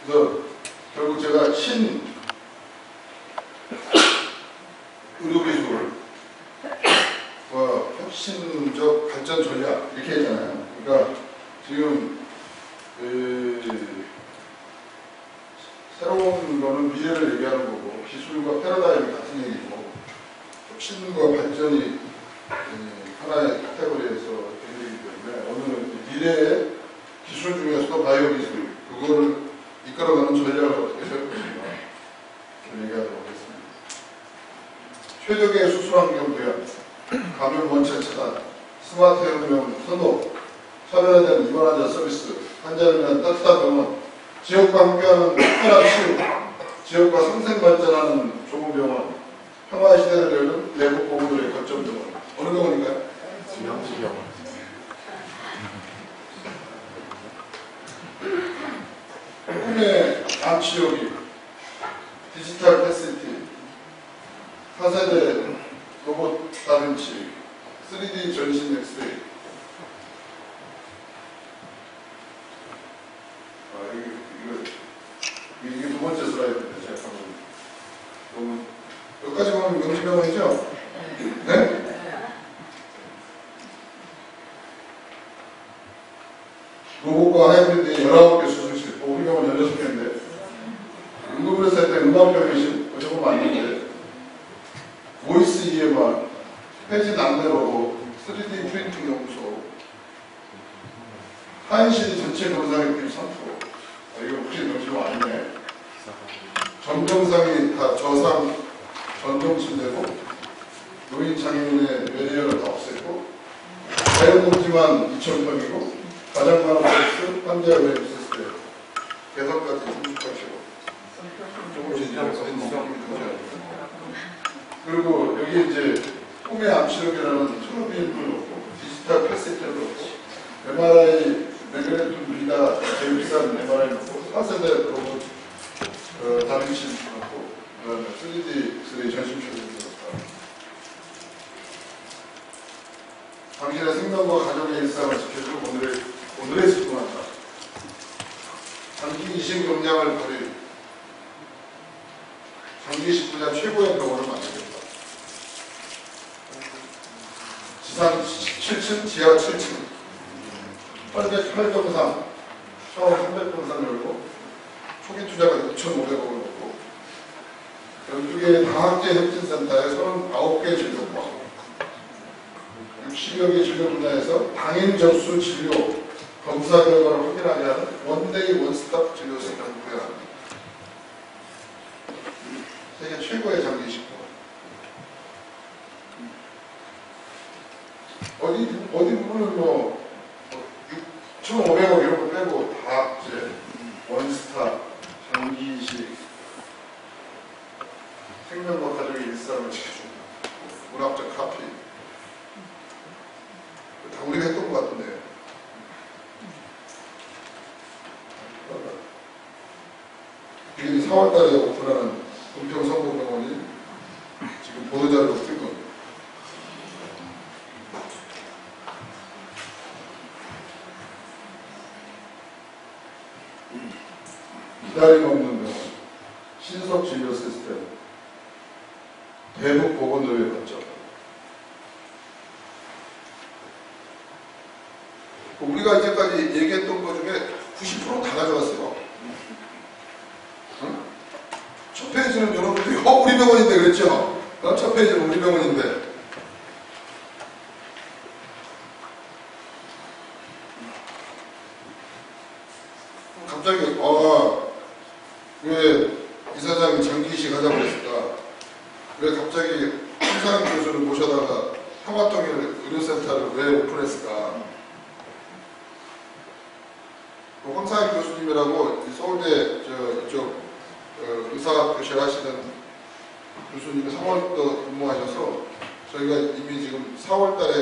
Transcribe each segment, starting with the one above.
그래서 결국 제가 신 의료기술과 혁신적 발전 전략 이렇게 했잖아요. 그러니까 지금 새로운 거는 미래를 얘기하는 거고 기술과 패러다임이 같은 얘기고 혁신과 발전이 하나의 카테고리에서 되기 때문에 오늘은 미래의 기술 중에서도 바이오 기술 그거를 이끌어가는 전략을 어떻게 세울 것인가 얘기하도록 하겠습니다. 최적의 수술 환경 대안, 감염 원천 차단, 스마트 혁명 선도, 차별화된 입원 환자 서비스, 환자를 위한 따뜻한 병원, 지역과 함께하는 특별한 치유, 지역과 상생 발전하는 좋은 병원, 평화 시대를 여는 내국 보호들의 거점 병원. 어느 병원인가요? 지명시병원. 꿈의 암치료기, 디지털 패시티, 4세대 로봇 다빈치, 3D 전신 엑스레이. 이게 두 번째 슬라이드인데 제가 방금 여기까지 보면 명지병원이죠? 네? 로봇과 하이브리드 19개 수술실, 우리 병원 16개인데 응급의료센터 음악병이신 저거 맞는데 보이스 EMR, 폐지 남대로 3D 프린팅 연구소, 한시 전체 검사객팀 3%. 이거 혹시 명시가 아니네. 전정상이 다 저상 전정침대고 노인 장애인의 메디어를 다 없앴고 자연복지만 2,000평이고 가장 많은 서비스 환자 외 시스템 개선까지 38kg 조금씩 그리고 여기 이제 꿈의 암치료기라는 트루비인을 넣고 디지털 패시티를 넣고 MRI 매그네툼 리다 제일 비싼 MRI 넣고 4세대 로봇 다빈치 넣고 그다음에 3D 전신표를 넣었다. 당신의 생명과 가족의 일상을 지켜줄 오늘의 집중한다. 장기 이식 역량을 발휘. 장기 이식 분야 최고의 병원을 만들겠다. 지상 17층, 지하 7층. 8병상, 샤워 300병상 열고, 초기 투자가 2,500억을 넣고, 12개의 다학제 혁신센터에 39개 진료과, 60여 개 진료 분야에서 당일 접수 진료, 검사 결과를 확인하게 하는 원데이 원스톱 진료센터를 구현합니다. 세계 최고의 장기식품. 어디 부분은 뭐 6,500억 이런 거 빼고 다 이제 원스톱, 장기식, 생명과 가족의 일상을 지켜준다. 문학적 카피. 다 우리가 했던 것 같은데. 이게 4월달에 오픈하는 은평성모병원이 지금 보도자료로 뜬 겁니다. 기다림 없는 병원, 신속 진료 시스템, 대북 보건의회 거점. 우리가 이제까지 얘기했던 것 중에 90% 다 가져갔어요. 응? 첫 페이지는 여러분들이 우리 병원인데 그랬죠? 첫 페이지는 우리 병원인데. 갑자기 왜 이사장이 장기이식 하자고 그랬을까? 왜 갑자기 황상익 교수를 모셔다가 평화통일 의료센터를 왜 오픈했을까? 황상익 교수님이라고 서울대 이쪽 의사교실 하시는 교수님이 3월부터 근무하셔서 저희가 이미 지금 4월달에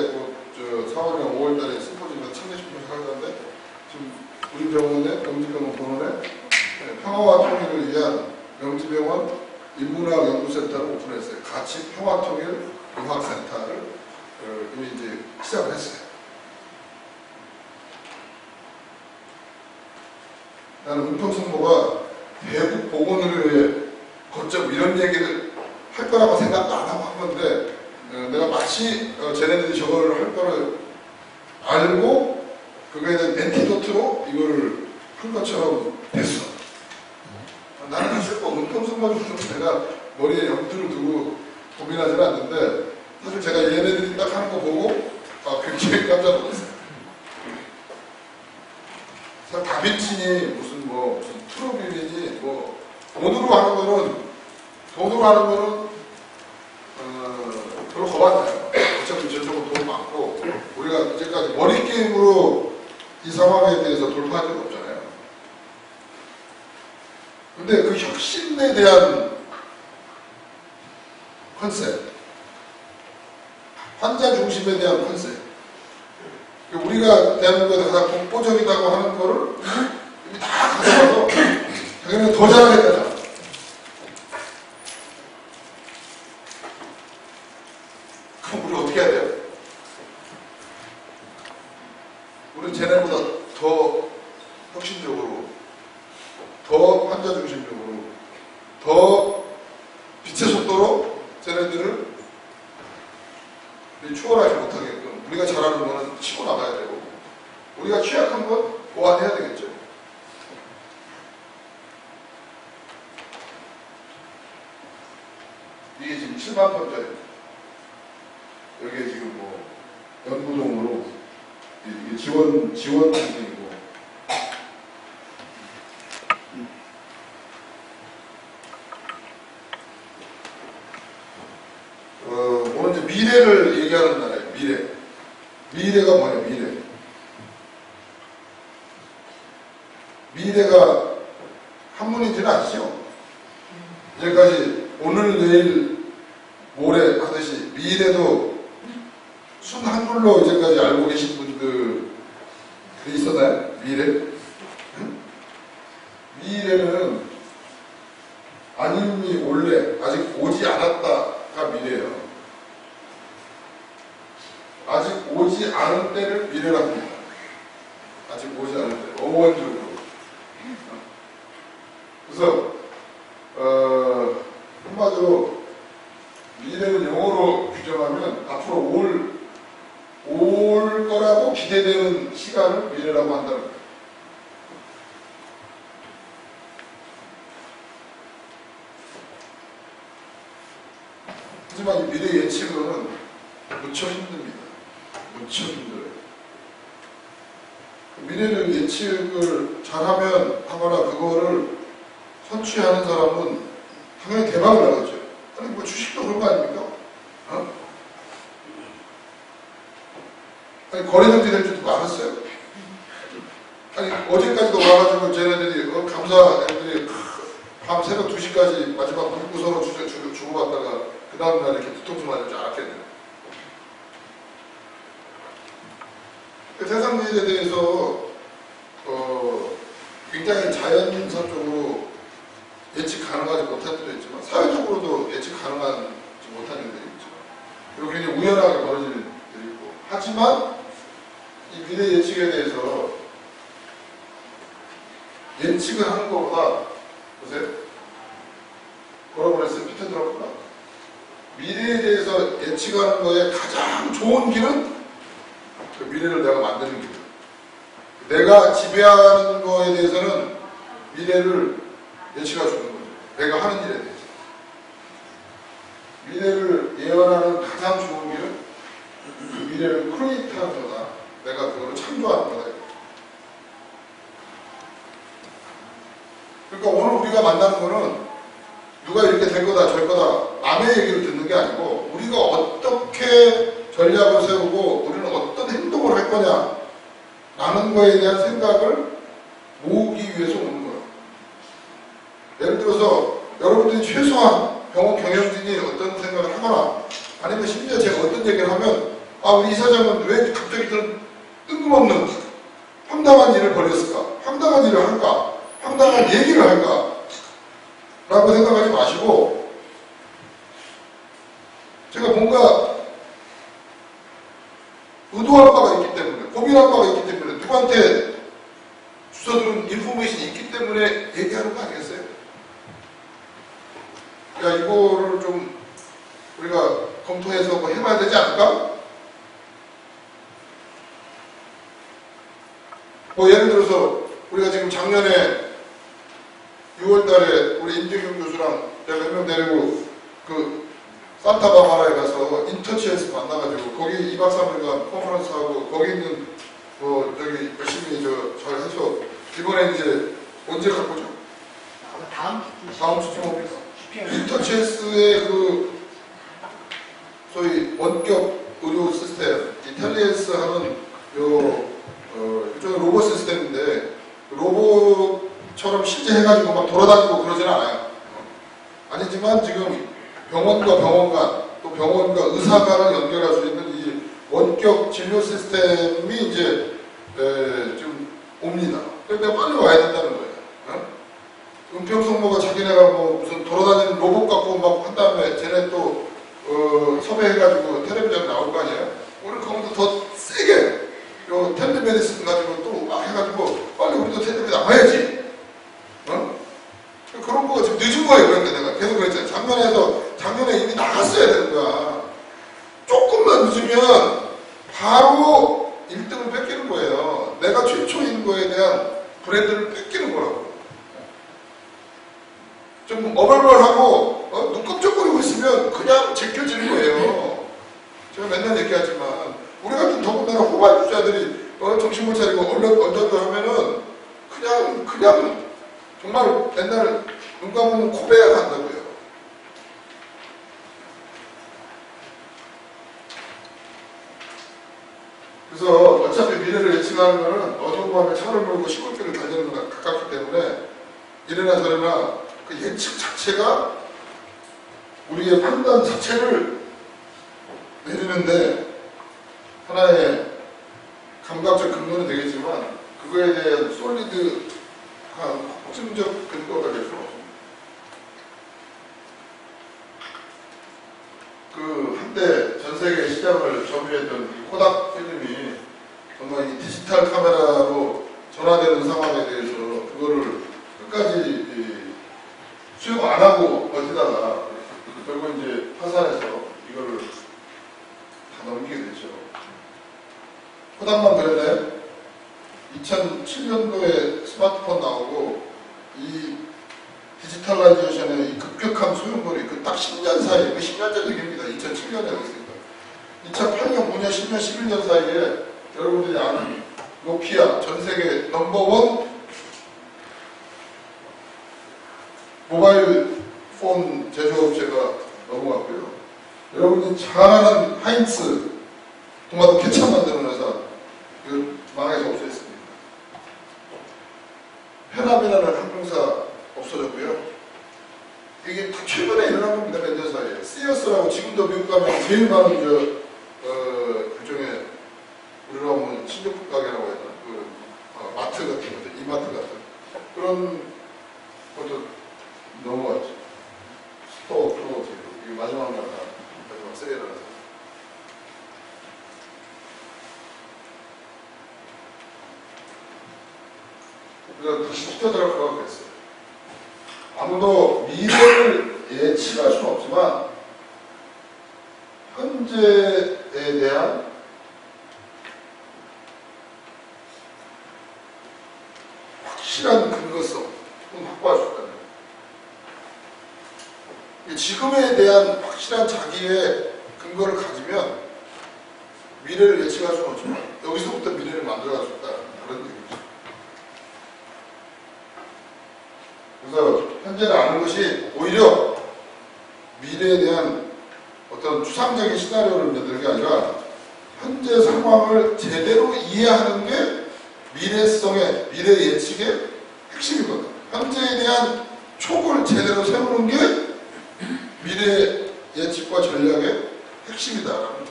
4월이나 5월달에 심포지엄에서 참여 심포지엄 하는데 지금 우리 병원에 명지병원 본원에 평화와 통일을 위한 명지병원 인문학 연구센터를 오픈했어요. 같이 평화통일 의학센터를 이미 이제 시작을 했어요. 나는 은평성모가 대북 보건의료의 거점 이런 얘기를 할 거라고 생각도 안 하고 한 건데 내가 마치 쟤네들이 저거를 할 거를 알고 그거에 대한 엔티도트로 이거를 한 것처럼 됐어. 나는 사실 뭐 은평선거 정도 내가 머리에 염두를 두고 고민하지는 않는데 사실 제가 얘네들이 딱 하는 거 보고 굉장히 깜짝 놀랐어요. 사실 다빈치니 무슨 트루비니 돈으로 하는 거는 별로 겁 안 나요. 어차피 저쪽은 돈 많고 우리가 이제까지 머리 게임으로 이 상황에 대해서 돌파한 적이 없잖아요. 근데 그 혁신에 대한 컨셉, 환자 중심에 대한 컨셉, 우리가 대한민국에서 가장 독보적이라고 하는 거를 이미 다 가져가서 자기는 더 잘하겠다. 그럼 우리 어떻게 해야 돼요? 우리는 쟤네보다 더 혁신적으로, 더 환자 중심적으로, 더 빛의 속도로 쟤네들을 추월하지 못하게끔 우리가 잘하는 거는 치고 나가야 되고 우리가 취약한 건 보완해야 되겠죠. 이게 지금 7만 톤짜리 여기에 지금 연구동으로 이게 지원 중이고 오늘 이제 미래를 얘기하는 날이에요. 미래가 뭐냐, 미래가 한문인지는 아시죠? 이제까지 오늘, 내일, 모레 하듯이 미래도 순 한글로 이제까지 알고 계신 분들이 있었나요? 미래는 아님이 올래, 아직 오지 않았다가 미래예요. 아직 오지 않은 때를 미래라고 합니다. 아직 오지 않은 때, 어원적으로. 그래서 한마디로 미래를 영어로 규정하면 앞으로 올 거라고 기대되는 시간을 미래라고 한다는 거예요. 하지만 이 미래 예측은 무척 힘듭니다. 무척 힘들어요. 미래를 예측을 잘하면 하거나 그거를 선취하는 사람은 당연히 대박을 나겠죠. 아니 주식도 그런 거 아닙니까? 아니 거래정지 될 줄도 알았어요. 아니 어제까지도 와가지고 쟤네들이 감사들이 밤 새벽 2시까지 마지막 문구 서로 주고받다가 그 다음날 이렇게 뒤통수 맞을 줄 알았겠네요. 세상 일에 대해서 굉장히 자연선적으로 예측 가능하지 못한 일도 있지만 사회적으로도 예측 가능하지 못한 일들이 있죠. 그리고 굉장히 우연하게 벌어지는 일들이 있고 하지만 이 미래 예측에 대해서 예측을 하는 것보다 보세요. 뭐라고 그랬어요? 피터 드러프가 미래에 대해서 예측하는 거에 가장 좋은 길은 그 미래를 내가 만드는 길. 내가 지배하는 거에 대해서는 미래를 예측해 주는 거죠. 내가 하는 일에 대해서. 미래를 예언하는 가장 좋은 길은 그 미래를 크리에이트하는 거다. 내가 그거를 창조하는 거다. 그러니까 오늘 우리가 만나는 거는 누가 이렇게 될 거다, 절 거다, 남의 얘기를 듣는 게 아니고 우리가 어떻게 전략을 세우고 우리는 어떤 행동을 할 거냐 라는 거에 대한 생각을 모으기 위해서 오는 거예요. 예를 들어서 여러분들이 최소한 병원 경영진이 어떤 생각을 하거나 아니면 심지어 제가 어떤 얘기를 하면 우리 이사장은 왜 갑자기 그런 뜬금없는 황당한 일을 벌였을까? 황당한 일을 할까? 황당한 얘기를 할까? 라고 생각하지 마시고 제가 뭔가 의도할 바가 있기 때문에 고민할 바가 있기 때문에 누구한테 주워들은 인포메이션이 있기 때문에 얘기하는 거 아니겠어요? 야, 이거를 좀 우리가 검토해서 뭐 해봐야 되지 않을까? 뭐 예를 들어서 우리가 지금 작년에 6월달에 우리 임재경 교수랑 내가 몇 명 데리고 그 산타바바라에 가서 인터치에서 만나가지고 거기 2박 3일간 컨퍼런스하고 거기 있는 뭐 저기 열심히 잘 해서 이번에 이제 언제 갈 거죠? 다음 주쯤 인터치에스의 그 소위 원격 의료 시스템, 이 텔레스 하는 일종의 로봇 시스템인데 로봇처럼 실제 해가지고 막 돌아다니고 그러지는 않아요. 아니지만 지금 병원과 병원 간, 또 병원과 의사 간을 연결할 수 있는 이 원격 진료 시스템이 이제 좀 옵니다. 그러니까 빨리 와야 된다는 거예요. 은평성모가 자기네가 뭐 무슨 돌아다니는 로봇 갖고 막 한 다음에 쟤네 또 섭외해가지고 텔레비전에 나올 거 아니에요? 우리 거기서 더 세게 요 텔레메디슨 가지고 또 막 해가지고 빨리 우리도 텔레비전에 나와야지. 그런 거가 지금 늦은 거예요. 그러니까 내가 계속 그랬잖아요. 작년에 이미 나갔어야 되는 거야. 조금만 늦으면 바로 1등을 뺏기는 거예요. 내가 최초인 거에 대한 브랜드를 뺏기는 거라고. 좀 어벌벌하고 눈 깜짝거리고 있으면 그냥 제껴지는 거예요. 제가 맨날 얘기하지만 우리 같은 더군다나 호발주자들이 정신 못 차리고 얼떨떨 하면은 그냥 정말 맨날 눈 감으면 코베야 간다고요. 그래서 어차피 미래를 예측하는 거는 어두운 밤에 차를 몰고 시골길을 달리는 거랑 가깝기 때문에 이래나 저래나 그 예측 자체가 우리의 판단 자체를 내리는데 하나의 감각적 근거는 되겠지만 그거에 대한 솔리드한 확증적 근거가 될 수는 없습니다. 그 한때 전 세계 시장을 점유했던 코닥 필름이 정말 이 디지털 카메라로 전환되는 상황에 대해서 그거를 끝까지 수용 안 하고 버티다가 결국 이제 파산해서 이거를 다 넘기게 됐죠. 코닥만 그랬나요? 2007년도에 스마트폰 나오고 이 디지털라이제이션의 이 급격한 소용돌이 그 딱 10년 사이에, 10년 전 얘기입니다. 2007년에 했습니다. 2008년, 5년, 10년, 11년 사이에 여러분들이 아는 노키아 전 세계 넘버원 모바일 폰 제조업체가 넘어갔고요. 여러분이 잘 아는 하인츠 토마토 케찹 만드는 회사 그 망해서 없어졌습니다. 페남이라는 항공사 없어졌고요. 이게 다 최근에 일어난 겁니다. 몇 년 사이에. 시어스라고 지금도 미국 가면 제일 많은 일종의 우리가 보면 신제품 가게라고 해야 되나 마트 같은 거죠. 이마트 같은 그런 것도 넘어갔죠. 스토어 프로모티브 이게 마지막 날 마지막 세일을 해서 그래서 시켜들어가고 그랬어요. 아무도 미래를 예측할 수는 없지만 현재에 대한 확실한 근거성은 확보할 수 있다는 거예요. 지금에 대한 확실한 자기의 근거를 가지면 미래를 예측할 수는 없지만 여기서부터 미래를 만들어갈 수 있다. 그런 얘기죠. 그래서 현재를 아는 것이 오히려 미래에 대한 어떤 추상적인 시나리오를 만드는 게 아니라 현재 상황을 제대로 이해하는 게 미래성의, 미래 예측의 핵심이거든. 현재에 대한 촉을 제대로 세우는 게 미래 예측과 전략의 핵심이다라는 거예요.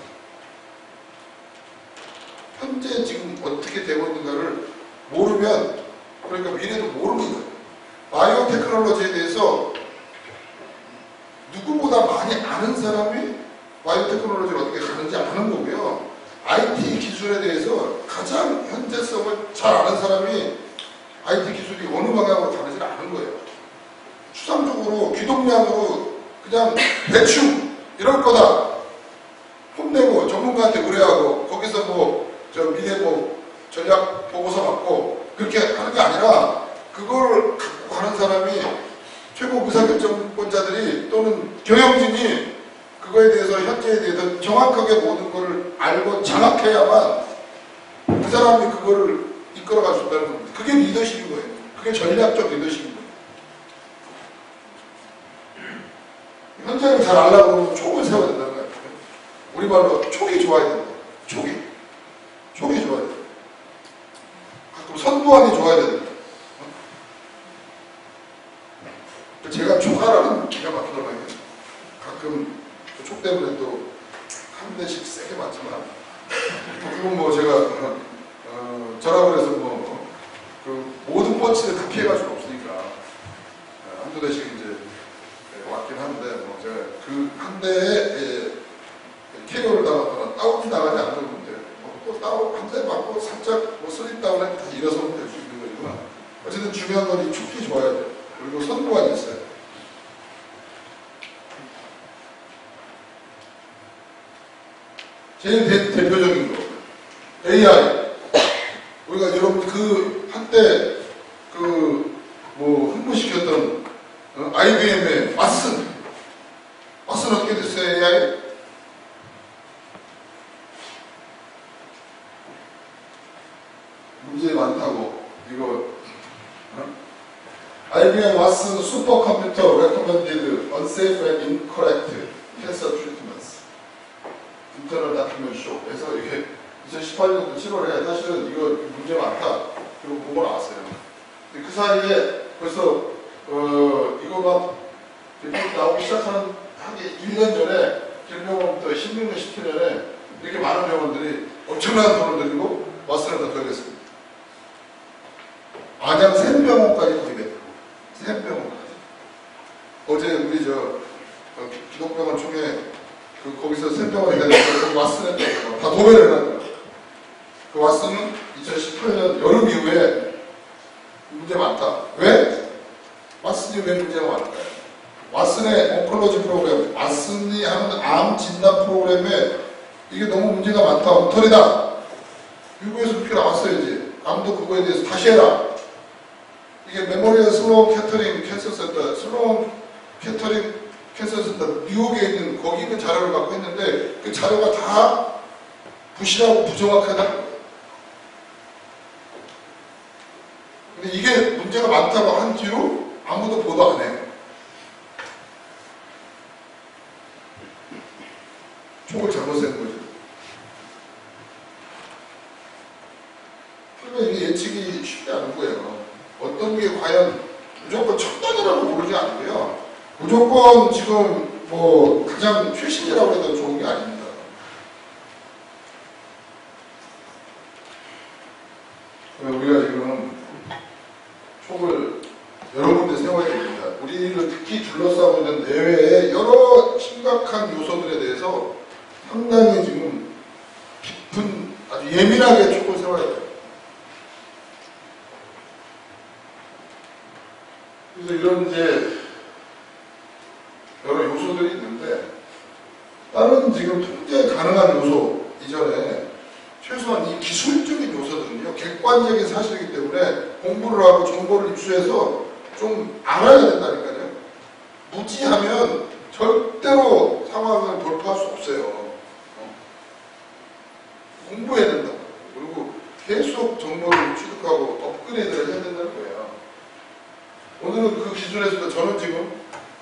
현재 지금 어떻게 되고 있는가를 모르면, 그러니까 미래도 모르는 거예요. 바이오 테크놀로지에 대해서 누구보다 많이 아는 사람이 바이오 테크놀로지를 어떻게 가는지 아는 거고요. IT 기술에 대해서 가장 현재성을 잘 아는 사람이 IT 기술이 어느 방향으로 가는지를 아는 거예요. 추상적으로 귀동량으로 그냥 대충 이럴 거다 혼내고 전문가한테 의뢰하고 거기서 뭐 저 미래 뭐 전략 보고서 받고 그렇게 하는 게 아니라 그걸 갖고 가는 사람이 최고 의사결정권자들이 또는 경영진이 그거에 대해서 현재에 대해서 정확하게 모든 거를 알고 장악해야만 그 사람이 그거를 이끌어갈 수 있다는 겁니다. 그게 리더십인 거예요. 그게 전략적 리더십인 거예요. 현장을 잘 알려고 하면 촉을 세워야 된다는 거예요. 우리말로 촉이 좋아야 된다. 촉이 좋아야 된다. 가끔 선두환이 좋아야 된다. 제가 촉하라는 기가 막히더라고요. 가끔 촉 때문에 또 한 대씩 세게 맞지만 그건 뭐 제가 저라고 해서 뭐 그 모든 펀치를 다 피해갈 수는 없으니까 한두 대씩 이제 왔긴 한데 뭐 제가 그 한 대에 KO를 당했거나 다운이 나가지 않는 건데 또 다운 한 대 맞고 살짝 뭐 슬립 다운에 다 일어서면 될 수 있는 거지만 어쨌든 중요한 건 이 촉이 좋아야 돼요. 그리고 선두환이 있어요. 제일 대표적인 거 AI. 우리가 여러분 그 한때 그 뭐 흥분시켰던 IBM의 왓슨 어떻게 됐어요? AI? 문제 많다고 이거 IBM 왓슨 슈퍼컴퓨터 recommended unsafe and incorrect cancer treatments 인터널 다큐멘트 쇼. 그래서 이게 2018년도 7월에 사실은 이거 문제 많다. 그리고 보고 나왔어요. 근데 그 사이에 벌써 이거가 리포트 나오기 시작하는 한 1년 전에 길병원부터 16년, 17년에 이렇게 많은 병원들이 엄청난 돈을 들이고 왓슨을 다 걸렸습니다. 안양 샘병원까지 거의 됐고 샘병원까지. 어제 우리 기독병원 총회 거기서 샘병원이 되는데 왓슨에 다 도배를 해놨어요. 그 왓슨은 2018년 여름 이후에 문제 많다. 왜? 왓슨이 왜 문제가 많을까요? 왓슨의 온콜로지 프로그램, 왓슨이 하는 암 진단 프로그램에 이게 너무 문제가 많다. 엉터리다. 미국에서 그렇게 나왔어요. 이제 암도 그거에 대해서 다시 해라. 이게 메모리얼 슬로운 캐터링 캔서 센터, 슬로운 캐터링 캔서 센터 미국에 있는 거기 있는 자료를 갖고 했는데 그 자료가 다 부실하고 부정확하다는 거예요. 근데 이게 문제가 많다고 한 뒤로 아무도 보도 안 해요. 촉을 잘못 센 거죠. 그러면 이게 예측이 쉽지 않은 거예요. 어떤 게 과연 무조건 첨단이라고 모르지 않고요. 무조건 지금 뭐 가장 최신이라고 해도 좋은 게 아닙니다. 우리가 지금 촉을 여러 군데 세워야 됩니다. 우리를 특히 둘러싸고 있는 내외의 여러 심각한 요소들에 대해서 상당히 지금 깊은 아주 예민하게 촉을 세워야 돼요. 그래서 이런 이제 여러 요소들이 있는데 다른 지금 통제 가능한 요소 이전에 최소한 이 기술적인 요소들은요 객관적인 사실이기 때문에 공부를 하고 정보를 입수해서 좀 알아야 된다니까요. 무지하면 절대로 상황을 돌파할 수 없어요. 공부해야 된다. 그리고 계속 정보를 취득하고 업그레이드를 해야 된다는 거예요. 오늘은 그 기준에서도 저는 지금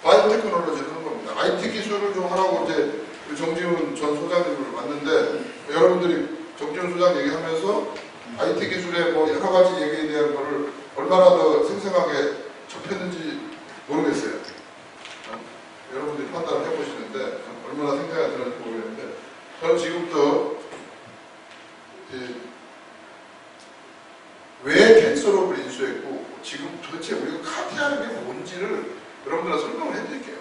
바이오 테크놀로지를 하는 겁니다. IT 기술을 좀 하라고 이제 정지훈 전 소장님을 왔는데 여러분들이 정지훈 소장 얘기하면서 IT 기술의 뭐 여러 가지 얘기에 대한 거를 얼마나 더 생생하게 접했는지 모르겠어요. 여러분들이 판단을 해보시는데 얼마나 생생하게 들었는지 모르겠는데 저는 지금부터 왜 캔서롭을 인수했고 지금 도대체 우리가 카티하는 게 뭔지를 여러분들한테 설명을 해드릴게요.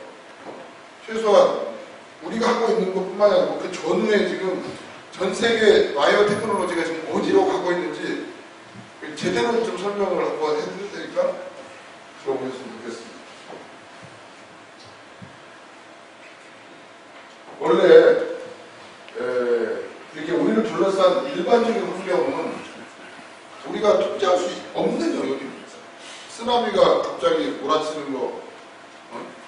최소한 우리가 하고 있는 것뿐만 아니라 그 전후에 지금 전 세계 바이오 테크놀로지가 지금 어디로 가고 있는지 제대로 좀 설명을 한번 해드릴 테니까 들어보셨으면 좋겠습니다. 원래 이렇게 우리를 둘러싼 일반적인 환경은 우리가 통제할 수 없는 영역입니다. 쓰나미가 갑자기 몰아치는 거,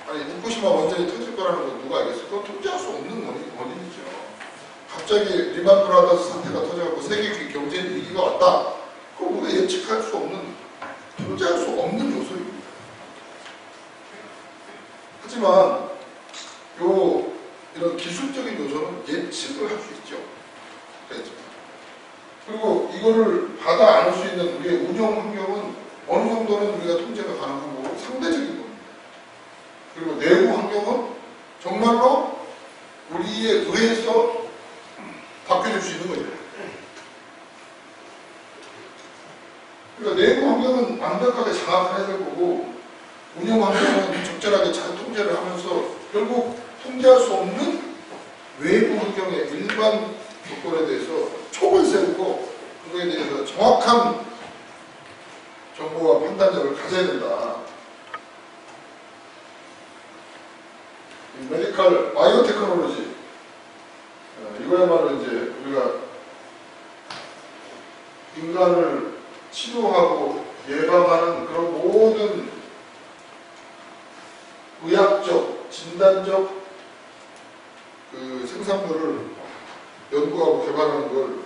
아니 후쿠시마 원전이 터질 거라는 거 누가 알겠어요? 그건 통제할 수 없는 원인이죠. 갑자기 리만 브라더스 사태가 터져갖고 세계 경제 위기가 왔다. 그건 우리가 예측할 수 없는, 통제할 수 없는 요소입니다. 하지만 이런 기술적인 요소는 예측을 할 수 있죠. 그리고 이거를 받아 안을 수 있는 우리의 운영 환경은 어느 정도는 우리가 통제가 가능하고 상대적인 겁니다. 그리고 내부 환경은 정말로 우리에 의해서 바뀌어질 수 있는 거죠. 그러니까 내부 환경은 완벽하게 장악해야 될 거고, 운영 환경은 적절하게 잘 통제를 하면서 결국 통제할 수 없는 외부 환경의 일반 조건에 대해서 촉을 세우고 그거에 대해서 정확한 정보와 판단력을 가져야 된다. 메디컬 바이오테크놀로지, 이거야말로 이제 우리가 인간을 치료하고 예방하는 그런 모든 의학적, 진단적 그 생산물을 연구하고 개발하는 걸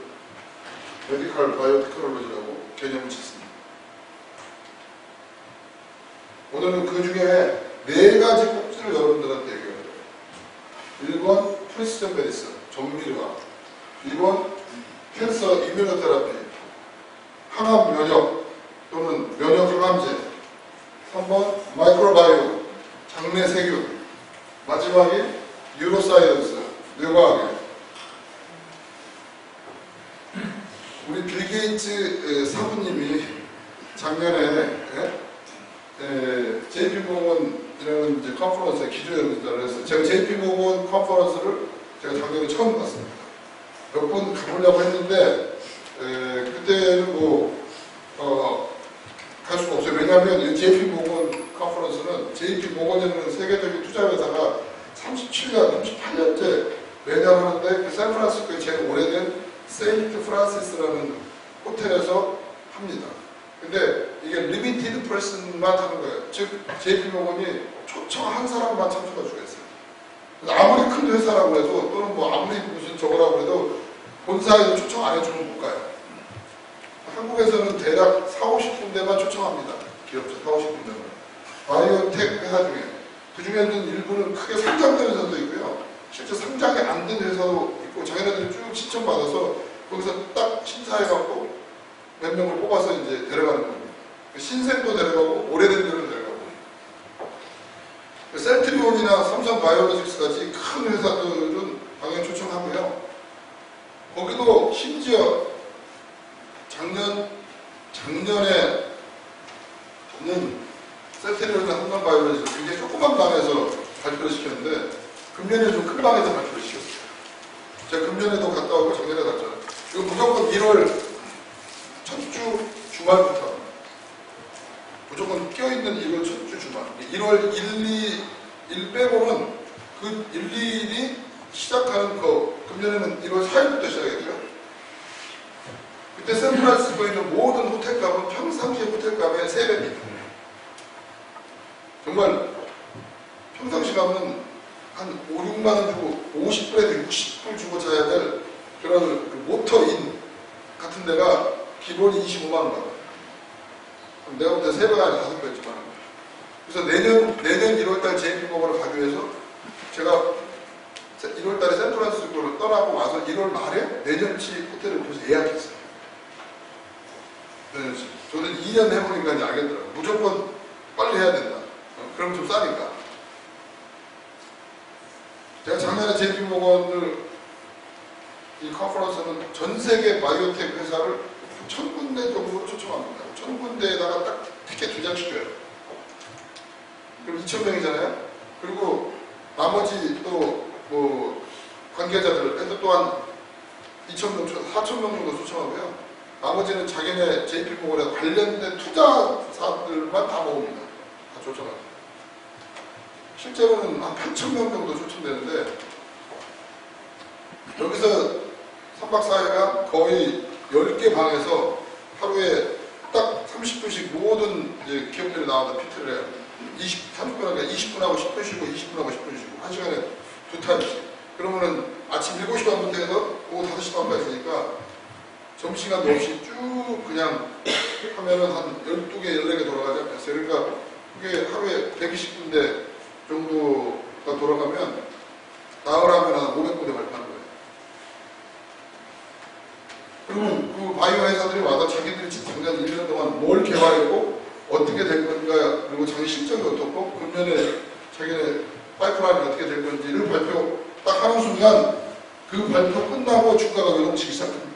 메디컬 바이오테크놀로지라고 개념을 짓습니다. 오늘은 그 중에 4가지 꼭지를 여러분들한테 얘기합니다. 1번 프리시전 메디슨, 정밀의학. 2번 캔서 이뮤노테라피, 항암 면역 또는 면역 항암제. 3번 마이크로바이옴, 장내 세균. 마지막이 뉴로사이언스, 뇌과학이에요. 우리 빌 게이츠 사부님이 작년에 JP 모건 이제 컨퍼런스에 기조연설을 했어요. 제가 JP 모건 컨퍼런스를 제가 작년에 처음 봤습니다. 몇 번 가보려고 했는데 그때는 갈 수가 없어요. 왜냐하면 이 JP 모건 컨퍼런스는 JP 모건이라는 세계적인 투자회사가 37년, 38년째 매년 하는데 그 샌프란시스코에 제일 오래된 세인트 프란시스라는 호텔에서 합니다. 근데 이게 리미티드 프레스만 하는 거예요. 즉 JP모건이 초청 한 사람만 참석할 수가 있어요. 아무리 큰 회사라고 해도 또는 아무리 무슨 저거라고 해도 본사에서 초청 안 해주면 못 가요. 한국에서는 대략 40-50군데만 초청합니다. 기업체 40-50군데만. 바이오텍 회사 중에 그 중에는 일부는 크게 상장된 회사도 있고요. 실제 상장이 안 된 회사도 있고 자기네들이 쭉 신청받아서 거기서 딱 심사해갖고 몇 명을 뽑아서 이제 데려가는 겁니다. 신생도 데려가고 오래된 데를 데려가고. 셀트리온이나 삼성 바이오로직스 같이 큰 회사들은 당연히 초청하고요. 거기도 심지어 작년에는 셀트리온이나 삼성 바이오로직스 굉장히 조그만 방에서 발표를 시켰는데 금년에 좀 큰 방에서 발표를 시켰어요. 제가 금년에도 갔다 오고 작년에 갔잖아요. 이거 무조건 1월 첫 주 주말부터 무조건 껴있는 1월 첫 주 주말 1월 1 빼고는 그 1, 2일이 시작하는 거 금년에는 1월 4일부터 시작했고요. 그때 샌프란시스코에 있는 모든 호텔값은 평상시의 호텔값의 3배입니다. 정말 평상시 가면 한 5, 6만원 주고 50불에도 60불 주고 자야 될 그런 그 모터인 같은 데가 기본이 25만원 받아요. 내가 볼 때 3배가 아니라 5배쯤 하는 거예요. 그래서 내년 1월달 JP모건을 가기 위해서 제가 1월달에 샌프란시스코를 떠나고 와서 1월 말에 내년치 호텔을 벌써 예약했어요. 내년치. 저는 2년 해보니까 이제 알겠더라고요. 무조건 빨리 해야 된다. 그럼 좀 싸니까. 제가 작년에 JP모건을 이 컨퍼런스는 전 세계 바이오텍 회사를 1000군데 정도로 초청합니다. 1000군데에다가 딱 티켓 2장 줘요. 그럼 2000명이잖아요. 그리고 나머지 또 관계자들 해서 또한 2000명, 4000명 정도 초청하고요. 나머지는 자기네 JP모건에 관련된 투자사들만 다 모읍니다. 다 초청합니다. 실제로는 한 8,000명 정도 초청되는데 여기서 3박 4일간 거의 10개 방에서 하루에 딱 30분씩 모든 이제 기업들이 나와서 PT를 해요. 30분 하니까 20분하고 10분 쉬고 20분하고 10분 쉬고 1시간에 2타임씩. 그러면은 아침 7시 반부터 해서 오후 5시 반까지 있으니까 점심시간도 없이 쭉 그냥 하면은 한 12개, 14개 돌아가지 않겠어요. 그러니까 그게 하루에 120군데 정도가 돌아가면 나흘 하면 한 500군데 발표하는 거예요. 그러면 그 바이오 회사들이 와서 자기들이 작년 1년 동안 뭘 개발했고 어떻게 될 건가, 그리고 자기 실적이 어떻고 금년에 자기네 파이프라인이 어떻게 될 건지를 발표 딱 하는 순간 그 발표 끝나고 주가가 요동치기 시작합니다.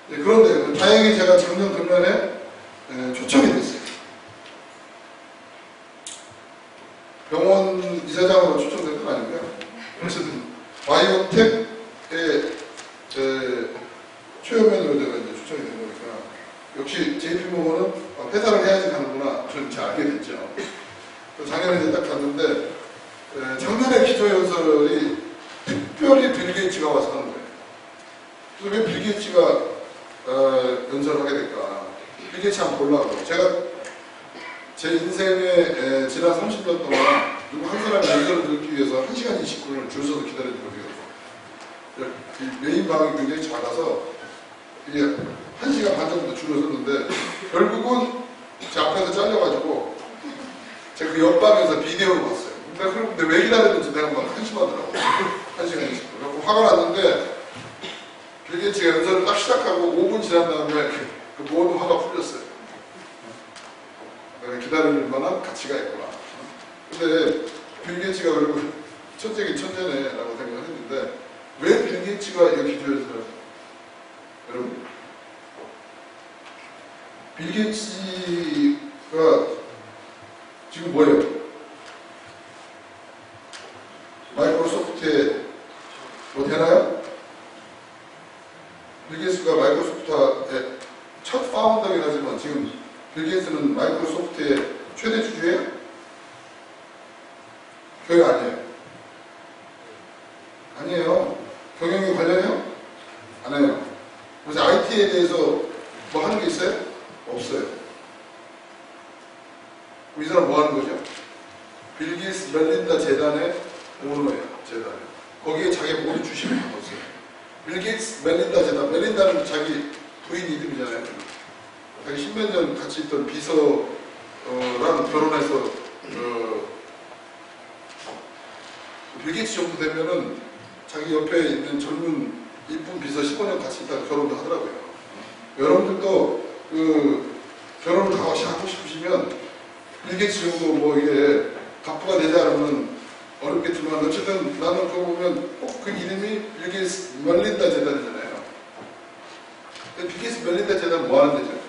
네, 그런데 다행히 제가 작년 금년에 초청이 됐어요. 병원 이사장으로 초청된 건 아니고요. 어쨌든 바이오텍의 최연면으로 제가 이제 초청이 된 거니까 역시 JP모건은 회사를 해야지 가는구나 저는 이제 알게 됐죠. 작년에 이제 딱 갔는데 작년에 기조연설이 특별히 빌 게이츠가 와서 하는 거예요. 그래서 왜 빌 게이츠가 연설하게 될까? 빌 게이츠 한번 보려고. 제가 제 인생에 지난 30년 동안 누구 한 사람의 연설을 듣기 위해서 1시간 20분을 줄 서서 기다렸거든요. 메인 방이 굉장히 작아서 이게 1시간 반 정도 줄을 섰는데 결국은 제 앞에서 잘려가지고 제가 그 옆방에서 비디오를 봤어요. 근데 왜 기다렸는지 내가 막 한심하더라고. 1시간 20분. 그래서 화가 났는데 빌 게이츠가 연설을 딱 시작하고 5분 지난 다음에 그 모든 화가 풀렸어요. 내가 기다릴 만한 가치가 있구나. 근데 빌 게이츠가 그리고 천재긴 천재네 라고 생각을 했는데 왜 빌 게이츠가 이 기조연설을 했어요? 여러분, 빌 게이츠가 지금 뭐예요? 마이크로소프트에 뭐 되나요? 빌 게이츠가 마이크로소프트의 첫 파운더긴 하지만 지금 빌 게이츠는 마이크로소프트의 최대 주주예요? 교회 아니에요. 아니에요. 경영에 관련해요? 안 해요. 그래서 IT에 대해서 뭐 하는 게 있어요? 없어요. 그럼 이 사람 뭐 하는 거죠? 빌 게이츠 멜린다 재단의 오너예요. 재단. 거기에 자기 모든 주식을 바꿨어요. 빌 게이츠 멜린다 재단. 멜린다는 자기 부인 이름이잖아요. 자기 십몇 년 같이 있던 비서랑 결혼해서 빌 게이츠 정도 되면은 자기 옆에 있는 젊은 이쁜 비서 15년 같이 있다가 결혼도 하더라고요. 여러분들도 그 결혼을 하고 싶으시면 빌 게이츠 정도 뭐 이게 갑부가 되지 않으면 어렵겠지만 어쨌든 나는 그거 보면 꼭 그 이름이 빌 게이츠 멜린다 재단이잖아요. 빌 게이츠 멜린다 재단 뭐 하는 데죠?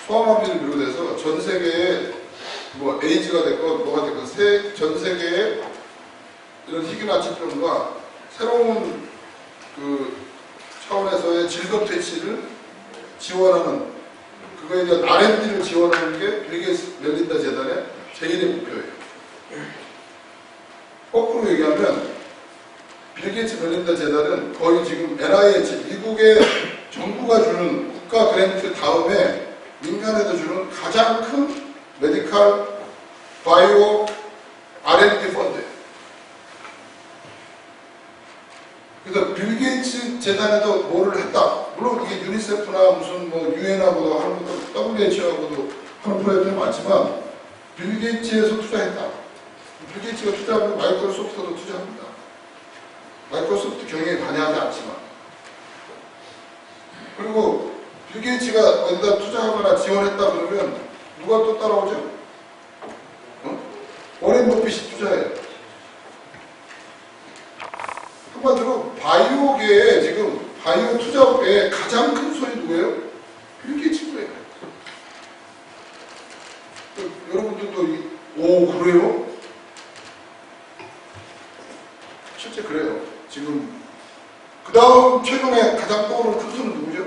소아마비를 비롯해서 전 세계에 뭐 에이즈가 됐건 뭐가 됐건 전 세계에 이런 희귀나치병과 새로운 그 차원에서의 질병 퇴치를 지원하는 그거에 대한 R&D를 지원하는 게 빌 게이츠 멜린다 재단의 제1의 목표예요. 거꾸로 얘기하면 빌 게이츠 멜린다 재단은 거의 지금 NIH 미국의 정부가 주는 국가 그랜트 다음에 민간에도 주는 가장 큰 메디컬 바이오 R&D 펀드예요. 그래서 빌 게이츠 재단에도 뭐를 했다. 물론 이게 유니세프나 무슨 뭐 유엔하고도 하는 것도 WHO하고도 하는 프로젝트는 많지만 빌 게이츠에서 투자했다. 빌 게이츠가 투자하면 마이크로소프트도 투자합니다. 마이크로소프트 경영에 관여하지 않지만. 그리고 빌 게이츠가 어디다 투자하거나 지원했다 그러면 누가 또 따라오죠? 워렌 버핏이 투자해요. 한마디로 바이오계에 지금 바이오 투자업계에 가장 큰 손이 누구예요? 빌 게이츠예요. 여러분들도 오 그래요? 실제 그래요. 지금 그 다음 최근에 가장 떠오르는 큰 손은 누구죠?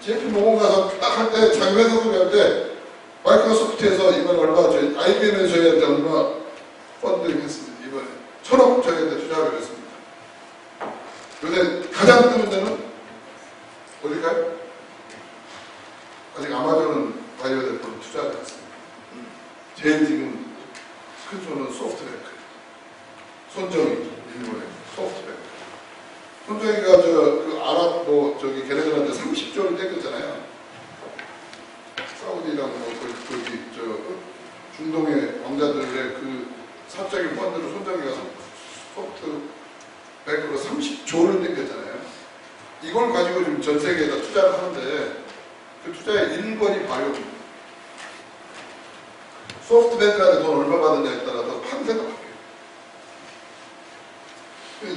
JP모건 가서 딱 할 때 자기 회사 소개할 때 마이크로소프트에서 이번 얼마 IBM에서 저희한테 얼마 펀드 제일 지금 큰 손은 소프트뱅크. 손정희, 일본의 소프트뱅크. 손정희가 그 아랍 저기 걔네들한테 30조를 떼겼잖아요. 사우디랑 중동의 왕자들의 그 사적인 펀드로 손정희가 소프트뱅크로 30조를 떼겼잖아요. 이걸 가지고 지금 전 세계에다 투자를 하는데 그 투자의 1번이 바이오입니다. 소프트뱅크한테 돈 얼마 받느냐에 따라서 판세가 바뀌어요.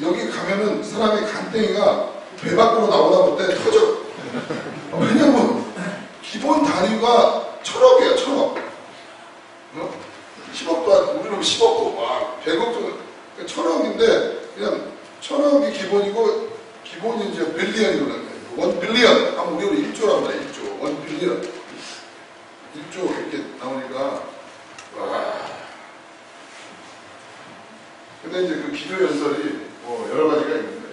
여기 가면은 사람의 간땡이가 배 밖으로 나오다 볼 때 터져. 왜냐면 기본 단위가 1000억이에요. 1000억. 10억도 아니고 우리는 10억도 막 100억도 1000억인데 그냥 1000억이 기본이고 기본이 이제 빌리언이라는 거예요. 1 빌리언 하면 우리로 1조란 말이에요. 1조. 1 빌리언. 1조 이렇게 나오니까 와. 근데 이제 그 기조 연설이 뭐 여러 가지가 있는데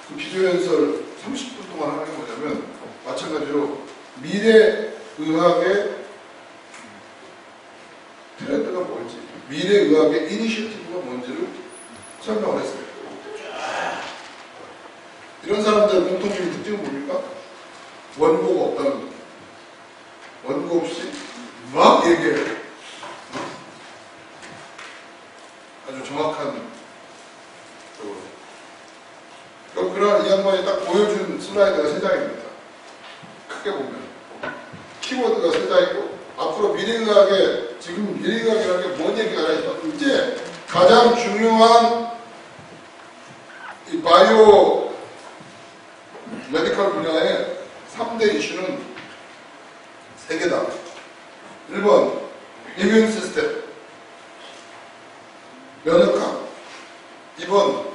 그 기조 연설 30분 동안 하는 게 뭐냐면 마찬가지로 미래 의학의 트렌드가 뭔지, 미래 의학의 이니셔티브가 뭔지를 설명을 했어요. 이런 사람들의 공통적인 특징은 뭡니까? 원고가 없다는 거죠. 원고 없이 막 얘기해요. 아주 정확한 그런 이 양반이 딱 보여준 슬라이드가 3장입니다. 크게 보면 키워드가 3장이고 앞으로 미래의학에 지금 미래의학이라는 게 뭔 얘기가 하죠? 이제 가장 중요한 이 바이오 메디컬 분야의 3대 이슈는 3개다. 1번 이뮤 시스템 면역학, 2번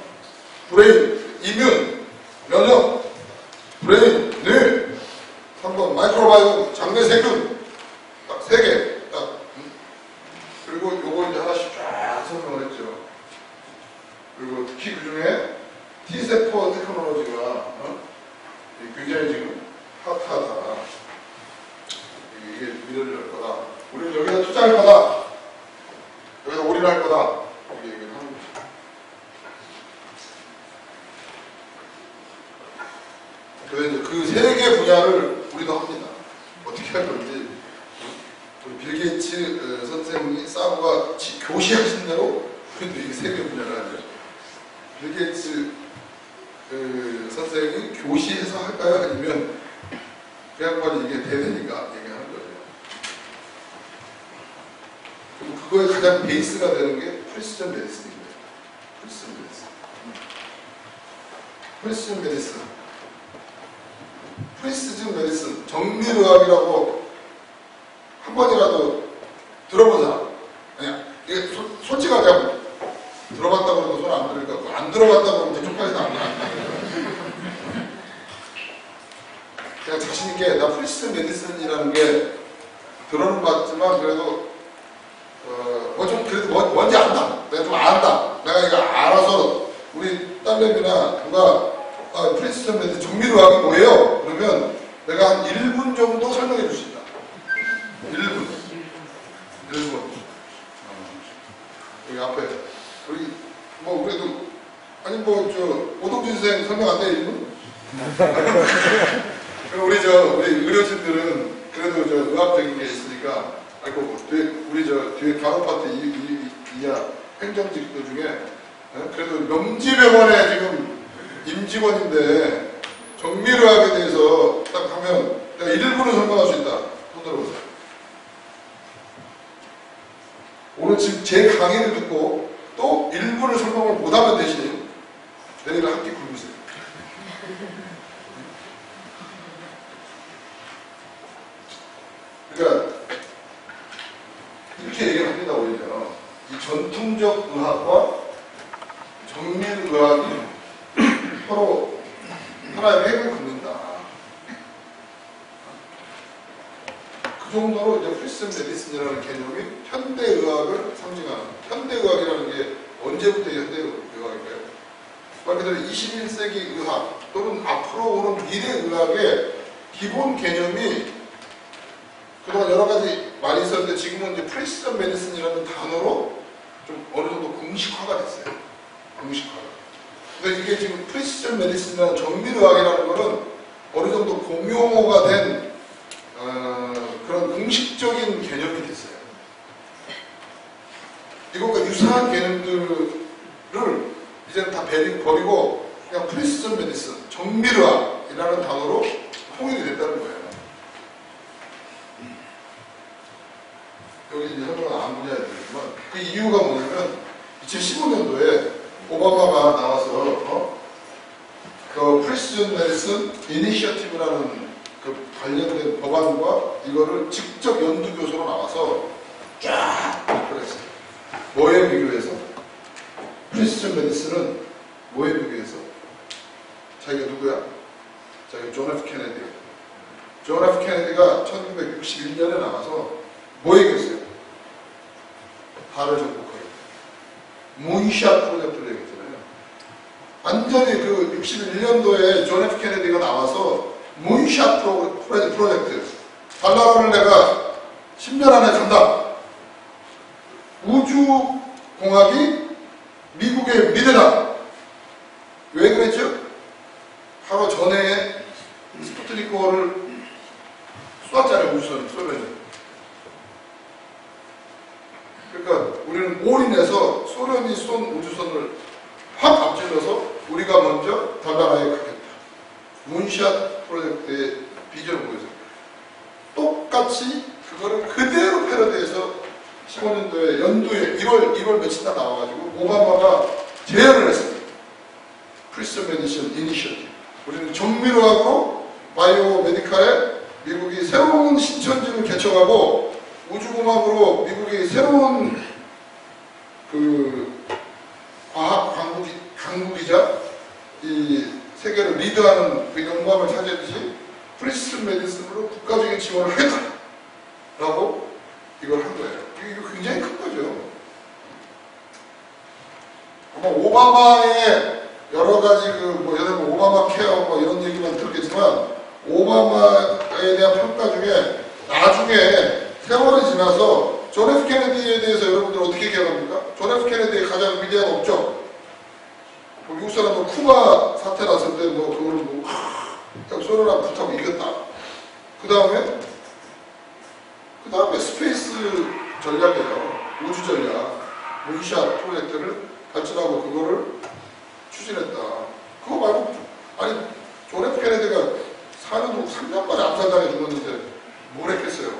브레인 이뮨 면역 브레인 뇌, 3번 마이크로바이옴 장내 세균. 딱 3개 딱. 그리고 요거 이제 하나씩 쫙 설명을 했죠. 그리고 특히 그 중에 T세포 테크놀로지가 굉장히 지금 핫하다. 이게 미래를 열 거다. 우리는 여기다 투자할 거다. 여기다 올인할 거다. 이렇게 얘기를 하는 거죠. 그래서 이제 그 3개 분야를 우리도 합니다. 어떻게 할 건지. 우리 빌 게이츠 선생님이 사고가 교시하신 대로 우리도 이 3개 분야를 하죠. 빌 게이츠 선생님이 교시해서 할까요? 아니면 그 양반이 이게 되니까 얘기하는 거죠. 그리고 그거의 가장 베이스가 되는 게 프리시전 메디슨입니다. 프리시전 메디슨. 프리시전 메디슨. 프리시전 메디슨. 정밀의학이라고 한 번이라도 들어본 사람. 아니야. 이게 솔직하게 들어봤다고 그러고 손 안 들을 것 같고, 안 들어봤다고 그러면 저쪽까지도 안 가. 그냥 자신있게, 나 프리시전 메디슨이라는 게 들어는 봤지만, 그래도, 그래도 뭔지 안다. 내가 좀 안다. 내가 이거 알아서, 우리 딸내미나 누가, 프리시전 메디슨 정밀의학이 뭐예요? 그러면 내가 한 1분 정도 설명해 줄 수 있다. 1분. 여기 앞에. 우리, 그래도, 오동진 선생 설명 안 돼, 1분? 우리 의료진들은 그래도 의학적인 게 있으니까, 우리 뒤에 간호파트 이하 행정직들 중에, 그래도 명지병원에 지금 임직원인데, 정밀의학에 대해서 딱 하면, 내가 1분을 설명할 수 있다. 손 들어보세요. 오늘 지금 제 강의를 듣고, 또 1분을 설명을 못하면 대신 내일 한 끼 굶으세요. 그러니까 이렇게 얘기를 합니다. 오히려 이 전통적 의학과 정밀의학이 서로 하나의 획을 긋는다. 그 정도로 이제 프리시전 메디슨이라는 개념이 현대의학을 상징하는, 현대의학이라는 게 언제부터 현대의학일까요? 말 그대로 21세기 의학 또는 앞으로 오는 미래의학의 기본 개념이 그동안 여러 가지 말이 있었는데 지금은 이제 프리시전 메디슨이라는 단어로 좀 어느 정도 공식화가 됐어요. 공식화가. 근데 이게 지금 프리시전 메디슨이라는 정밀의학이라는 거는 어느 정도 공용어가 된 그런 공식적인 개념이 됐어요. 이것과 유사한 개념들을 이제는 다 버리고 그냥 프리시전 메디슨, 정밀의학이라는 단어로 통일이 됐다는 거예요. 여기 이제 설명을 안 보냐 되지만 그 이유가 뭐냐면 2015년도에 오바마가 나와서 그 프리시전 메디슨 이니셔티브라는 그 관련된 법안과 이거를 직접 연두교수로 나와서 쫙 발표를 했어요. 뭐에 비교해서? 프리시전 메디슨은 뭐에 비교해서? 자기가 누구야? 자기가 존 F 케네디. 존 F 케네디가 1961년에 나와서 뭐 얘기했어요? 달을 정복하기. 문샷 프로젝트를 얘기했잖아요. 완전히 그 61년도에 존 F 케네디가 나와서 문샷 프로젝트. 달나라를 내가 10년 안에 간다. 우주공학이 미국의 미래다. 왜 그랬죠? 바로 전에 스푸트니크를 쏘았잖아요. 우주선, 소련이. 그러니까 우리는 올인해서 소련이 쏜 우주선을 확 앞질러서 우리가 먼저 달나라에 가겠다. 문샷 프로젝트의 비전을 보여줘요. 똑같이 그거를 그대로 패러디해서 15년도에 연두에 1월 며칠 날 나와가지고 오바마가 제안을 했습니다. 프리시전 메디슨 이니셔티브. 우리는 정밀의학으로 바이오 메디칼에 미국이 새로운 신천지를 개척하고 우주공학으로 미국이 새로운 그 과학 강국이자 이 세계를 리드하는 그 영광을 차지했듯이 프리시전 메디슨으로 국가적인 지원을 하겠다라고 이걸 한 거예요. 이거 굉장히 큰 거죠. 아마 오바마의 여러 가지 뭐 예를 들면 오바마 케어 뭐 이런 얘기만 들었겠지만 오바마에 대한 평가 중에 나중에 세월이 지나서 존 F 케네디에 대해서 여러분들 어떻게 기억합니까? 존 F 케네디의 가장 위대한 업적. 미국 사람은 쿠바 사태 났을 때 뭐 그거를 뭐 소련하고 붙하고 이겼다. 그 다음에 스페이스 전략이에요. 우주 전략, 문샷 프로젝트를 발전하고 그거를 추진했다. 그거 말고 아니 존 F 케네디가 사는 후 3년 만에 암살당해 죽었는데 뭘 했겠어요?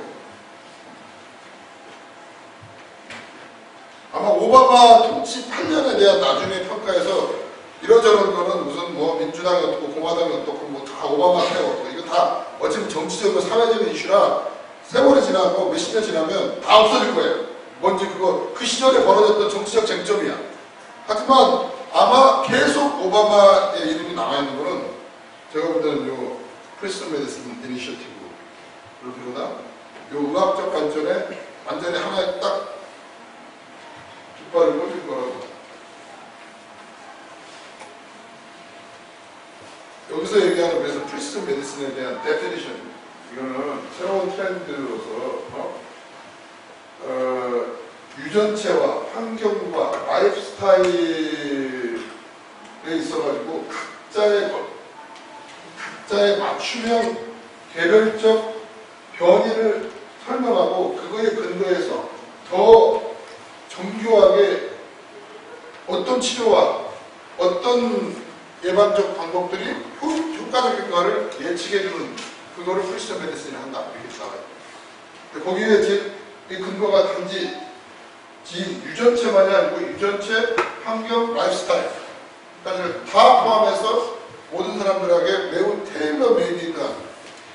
아마 오바마 통치 8년에 대한 나중에 평가에서 이런저런 거는 무슨 뭐 민주당이 어떻고 공화당이 어떻고 뭐 다 오바마 케어 어떻고 이거 다 어차피 정치적이고 사회적인 이슈라 세월이 지나고 몇십 년 지나면 다 없어질 거예요. 뭔지 그거 그 시절에 벌어졌던 정치적 쟁점이야. 하지만 아마 계속 오바마의 이름이 남아있는 거는 제가 볼 때는 요 프리시전 메디슨 이니셔티브를 비롯한 요 의학적 발전에 완전히 하나의 딱 깃발을 꽂을 거라고. 여기서 얘기하는 그래서 프리시전 메디슨에 대한 데피니션 이거는 새로운 트렌드로서 유전체와 환경과 라이프 스타일에 있어가지고 각자의 맞춤형 개별적 변이를 설명하고 그거에 근거해서 더 정교하게 어떤 치료와 어떤 예방적 방법들이 효과적인가를 예측해주는 그거를 프리시전 메디슨이 한다. 이렇게 나와요. 거기에 이 근거가 단지 유전체만이 아니고 유전체, 환경, 라이프스타일까지 다 포함해서 모든 사람들에게 매우 테일러 메이드한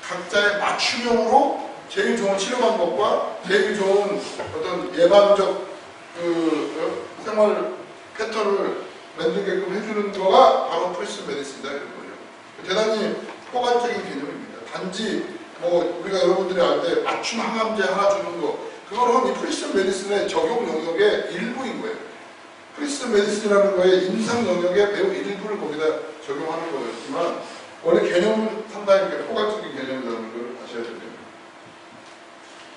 각자의 맞춤형으로 제일 좋은 치료 방법과 제일 좋은 어떤 예방적 생활 패턴을 만들게끔 해주는 거가 바로 프리시전 메디슨이다 이런 거예요. 대단히 포괄적인 개념입니다. 단지 뭐 우리가 여러분들이 알 때 맞춤 항암제 하나 주는 거 그거는 이 프리시전 메디슨의 적용 영역의 일부인 거예요. 프리시전 메디슨이라는 거의 임상 영역의 매우 일부를 거기다 적용하는 거였지만 원래 개념은 상당히 포괄적인 개념이라는 걸 아셔야 됩니다.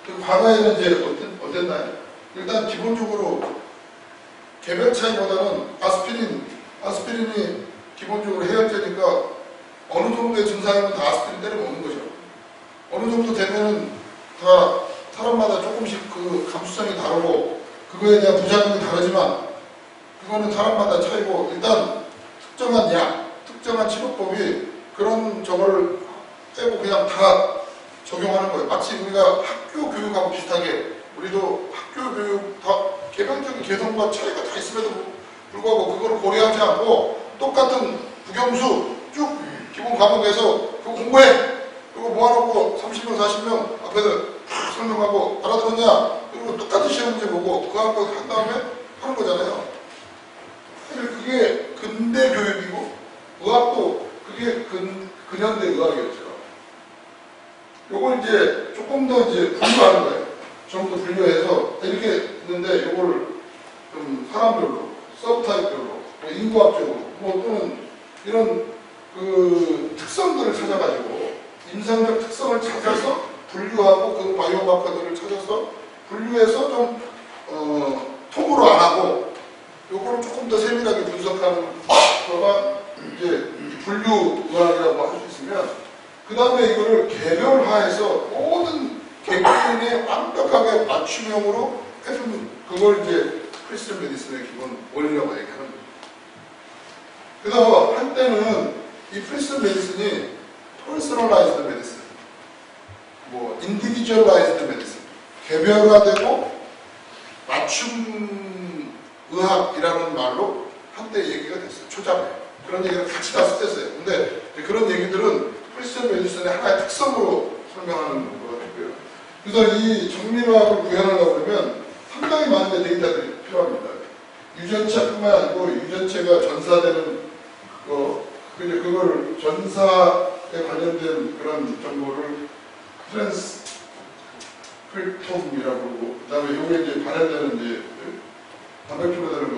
그 과거에는 이제 어땠나요? 일단 기본적으로 개별 차이보다는 아스피린이 기본적으로 해열제니까 어느 정도의 증상이면 다 아스피린 때려 먹는 거죠. 어느 정도 되면은 다 사람마다 조금씩 그 감수성이 다르고 그거에 대한 부작용이 다르지만 그거는 사람마다 차이고 일단 특정한 약, 특정한 치료법이 그런 저거를 빼고 그냥 다 적용하는 거예요. 마치 우리가 학교 교육하고 비슷하게 우리도 학교 교육 다 개별적인 개성과 차이가 다 있음에도 불구하고 그거를 고려하지 않고 똑같은 국영수 쭉 기본 과목에서 그거 공부해! 그리고 모아놓고 30명, 40명 앞에서 설명하고 알아들었냐? 그리고 똑같은 시험 문제 보고 그거 한 다음에 하는 거잖아요. 사실 그게 근대 교육이고 의학도 그게 근현대 의학이었죠. 요걸 이제 조금 더 이제 분류하는 거예요. 좀 더 분류해서 이렇게 있는데 요거를 좀 사람별로, 서브타입별로, 뭐 인구학적으로, 뭐 또는 이런 그 특성들을 찾아가지고 임상적 특성을 찾아서 분류하고 그 바이오마커들을 찾아서 분류해서 좀 통으로 안 하고 요거를 조금 더 세밀하게 분석하는 거가 이제 분류 의학이라고 할 수 있으면 그 다음에 이거를 개별화해서 모든 개개인의 완벽하게 맞춤형으로 해주는 그걸 이제 프리시전 메디슨의 기본 원리라고 얘기하는 거죠. 그래서 한때는 이 프리시전 메디슨이 퍼스널라이즈드 메디슨, 뭐 인디비주얼라이즈드 메디슨, 개별화되고 맞춤 의학이라는 말로 한때 얘기가 됐어요. 초장에 그런 얘기를 같이 다 썼어요. 근데 그런 얘기들은 프리시전 메디슨의 하나의 특성으로 설명하는 거가 되고요. 그래서 이 정밀화학을 구현하려고 그러면 상당히 많은 데이터들이 필요합니다. 유전체뿐만 아니고 유전체가 전사되는 거, 그거를 전사에 관련된 그런 정보를 트랜스크립톰이라고 그러고, 그 다음에 요게 이제 발현되는 이제 단백질로 되는 건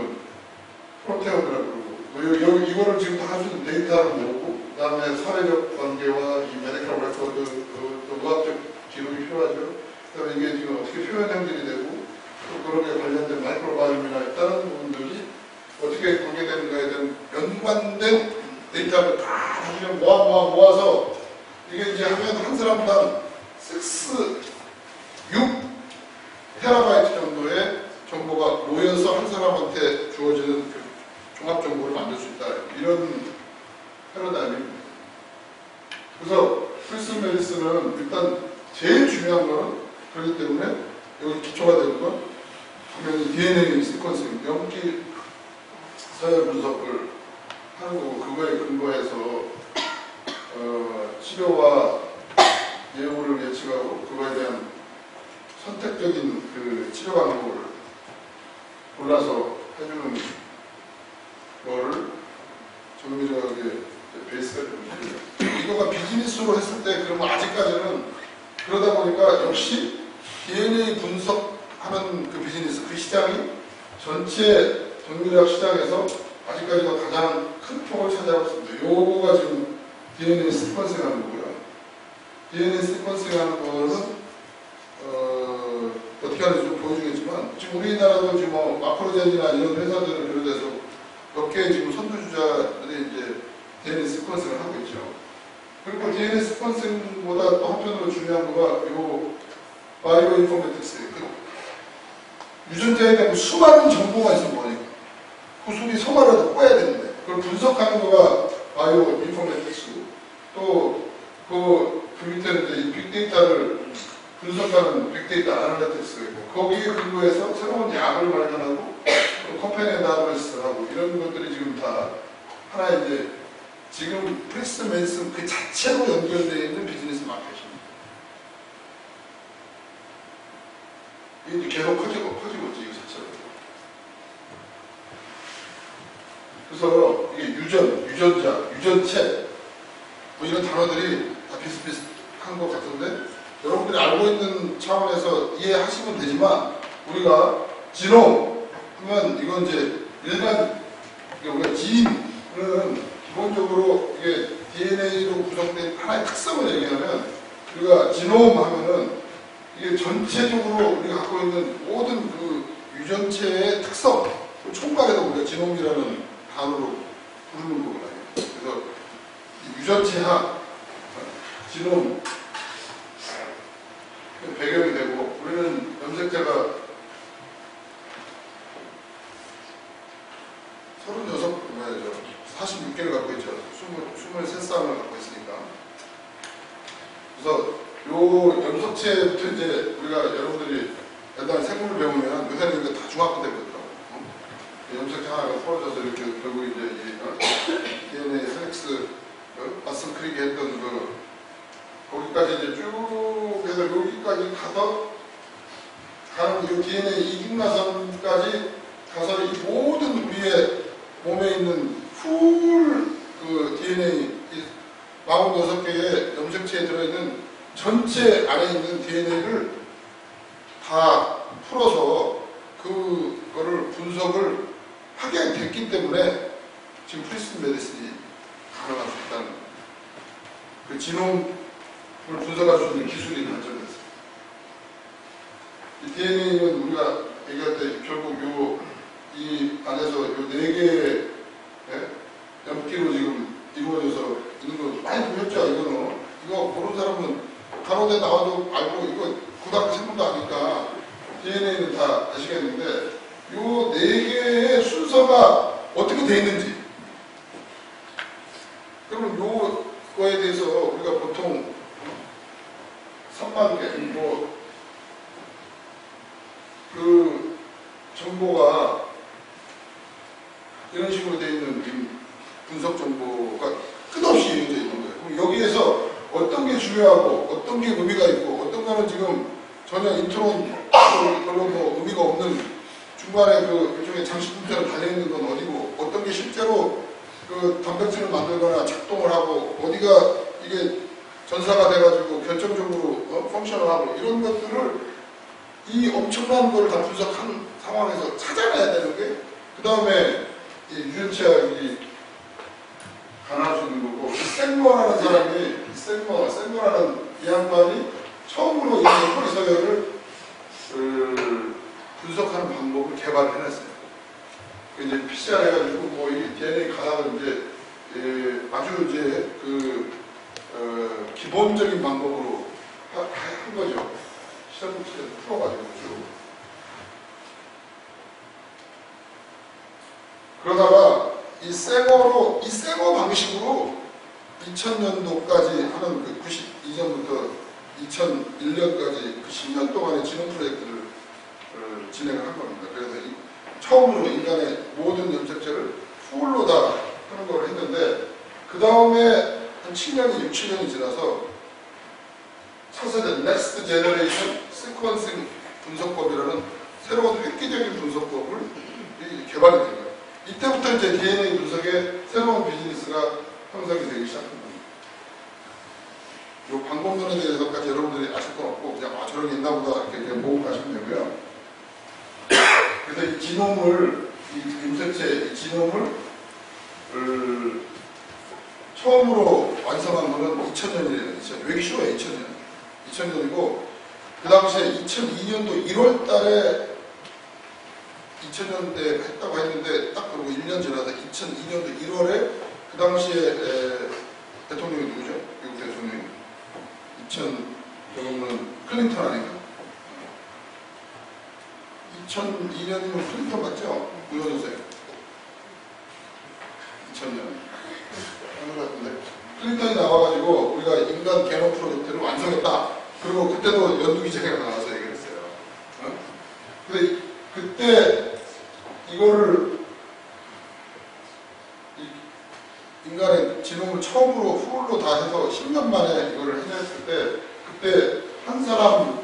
프로테오드라고 그러고, 이거를 지금 다 할 수 있는 데이터를 모으고, 그 다음에 사회적 관계와 이 메디컬 레코드, 또 의학적 기록이 필요하죠. 그 다음에 이게 지금 어떻게 표현 형질이 되고, 또 그렇게 관련된 마이크로바이옴이나 다른 부분들이 어떻게 관계되는가에 대한 연관된 데이터를 다 나중에 모아서 이게 이제 하면 한 사람당 6 테라바이트 정도의 정보가 모여서 한 사람한테 주어지는 그 종합 정보를 만들 수 있다. 이런 패러다임입니다. 그래서 프리시전 메디슨은 일단 제일 중요한 거는 그렇기 때문에 여기 기초가 되는 건 당연히 DNA 시퀀싱, 염기 서열 분석을 하는 거고, 그거에 근거해서 치료와 예후를 예측하고 그거에 대한 선택적인 그 치료 방법을 골라서 해주는 거를 정밀하게 베이스가 됩니다. 이거가 비즈니스로 했을 때 그러면 아직까지는 그러다 보니까 역시 DNA 분석하는 그 비즈니스, 그 시장이 전체 정밀의학 시장에서 아직까지가 가장 큰 폭을 차지하고 있습니다. 요거가 지금 DNA 시퀀싱 하는 거고요. DNA 시퀀싱 하는 거는 어떻게 하는지 좀 보여주겠지만, 지금 우리나라도 지금 뭐 마크로젠이나 이런 회사들을 비롯해서 몇 개 지금 선두주자들이 이제 DNA 시퀀싱을 하고 있죠. 그리고 DNA 시퀀싱보다 또 한편으로 중요한 거가 요 바이오 인포메틱스, 유전자에 대한 수많은 정보가 있어 보니까 구슬이 소말라도 꺼야 되는데 그걸 분석하는 거가 바이오 인포메틱스고, 또 그 밑에는 이제 이 빅데이터를 분석하는 빅데이터 아날리틱스가 있고, 거기에 근거해서 새로운 약을 발견하고 컴패니언 다이그노시스하고 이런 것들이 지금 다 하나의 이제 지금 프리시전 메디슨 그 자체로 연결되어 있는 비즈니스 마켓입니다. 이게 계속 커지고 있지, 이거 자체로. 그래서 이게 유전자, 유전체 뭐 이런 단어들이 다 비슷비슷한 것 같은데, 여러분들이 알고 있는 차원에서 이해하시면 되지만, 우리가 지놈 하면 이건 이제 일반 우리가 지인은 기본적으로 이게 DNA로 구성된 하나의 특성을 얘기하면, 우리가 지놈 하면은 이게 전체적으로 우리가 갖고 있는 모든 그 유전체의 특성, 총괄해서 우리가 지놈이라는 단어로 부르는 거거든요. 그래서 유전체학, 지놈 배경이 되고, 우리는 염색체가 46개를 갖고 있죠. 23쌍을 갖고 있으니까. 그래서 요 염색체부터 이제 우리가 여러분들이 옛날에 생물을 배우면 요새는 이거 다 중학교 때 배웠더라고. 염색체 하나가 풀어져서 이렇게 결국 이제 DNA 헬릭스 마슨 크리게 했던 거기까지 이제 쭉 해서 여기까지 가서 가는 이 DNA 이중나선까지 가서 이 모든 우리의 몸에 있는 풀 DNA 46개의 염색체에 들어있는 전체 안에 있는 DNA를 다 풀어서 그거를 분석을 하게 됐기 때문에 지금 프리시즌 메디슨이 가능할 수 있다는 그 지놈을 분석할 수 있는 기술이 발전됐어요. 이 DNA는 우리가 얘기할 때 결국 이 안에서 요 4개의 염기로 지금 이루어져서 있는 거 많이 보셨죠? 이거 모르는 사람은 간호대 나와도 알고 이거 고등학교 생문도 아니까 DNA는 다 아시겠는데 요 4개의 순서가 어떻게 돼 있는지 그러면 요거에 대해서 우리가 보통 3만 개 그 정보가 이런 식으로 되어 있는 분석 정보가 끝없이 이루어져 있는 거예요. 그럼 여기에서 어떤 게 중요하고 어떤 게 의미가 있고 어떤 거는 지금 전혀 인트론 별로 의미가 없는 중간에 일종의 장식품처럼 달려있는 건 어디고 어떤 게 실제로 단백질을 만들거나 작동을 하고 어디가 이게 전사가 돼가지고 결정적으로 펑션을 하고 이런 것들을 이 엄청난 걸 다 분석한 상황에서 찾아내야 되는 게 그 다음에 유전체학이 가능할 수 있는 거고 생머라는 사람이 생머라는 이 양반이 처음으로 이 서열을 분석하는 방법을 개발해냈어요. 이제 PCR 해가지고 이 DNA 가닥을 이제 아주 이제 기본적인 방법으로 한 거죠. 시험체를 풀어가지고 쭉. 그러다가 이 생어 방식으로 2000년도까지 하는 92년부터 2001년까지 10년 동안의 진흥 프로젝트를 진행을 한 겁니다. 그래서 처음으로 인간의 모든 염색체를 풀로 다 하는 걸 했는데 그 다음에 한 7년이 6, 7년이 지나서 차세대 넥스트 제너레이션 시퀀싱 분석법이라는 새로운 획기적인 분석법을 개발이 된 거예요. 이때부터 이제 DNA 분석의 새로운 비즈니스가 형성이 되기 시작한 겁니다. 이 방법론에 대해서까지 여러분들이 아실 건 없고 그냥 저런 게 있나 보다 이렇게 그냥 보고 가시면 되고요. 그래서 이 지놈을 이 염색체 이 지놈을 처음으로 완성한 거는 2000년이에요. 왜 쉬워요? 2000년이고 그 당시에 2002년도 1월 달에 2000년대 했다고 했는데 딱 그러고 1년 지나서 2002년도 1월에 그 당시에 대통령이 누구죠? 미국 대통령이 2000년은 클린턴 아닌가? 2002년이면 클린턴 맞죠? 물어주세요. 2000년 하는 것 같은데 클린턴이 나와가지고 우리가 인간 개놈 프로젝트를 완성했다. 그리고 그때도 연두기자가 나와서 얘기를 했어요. 근데 그때 이거를 인간의 지놈을 처음으로 풀로 다 해서 10년 만에 이거를 해냈을 때 그때 한 사람의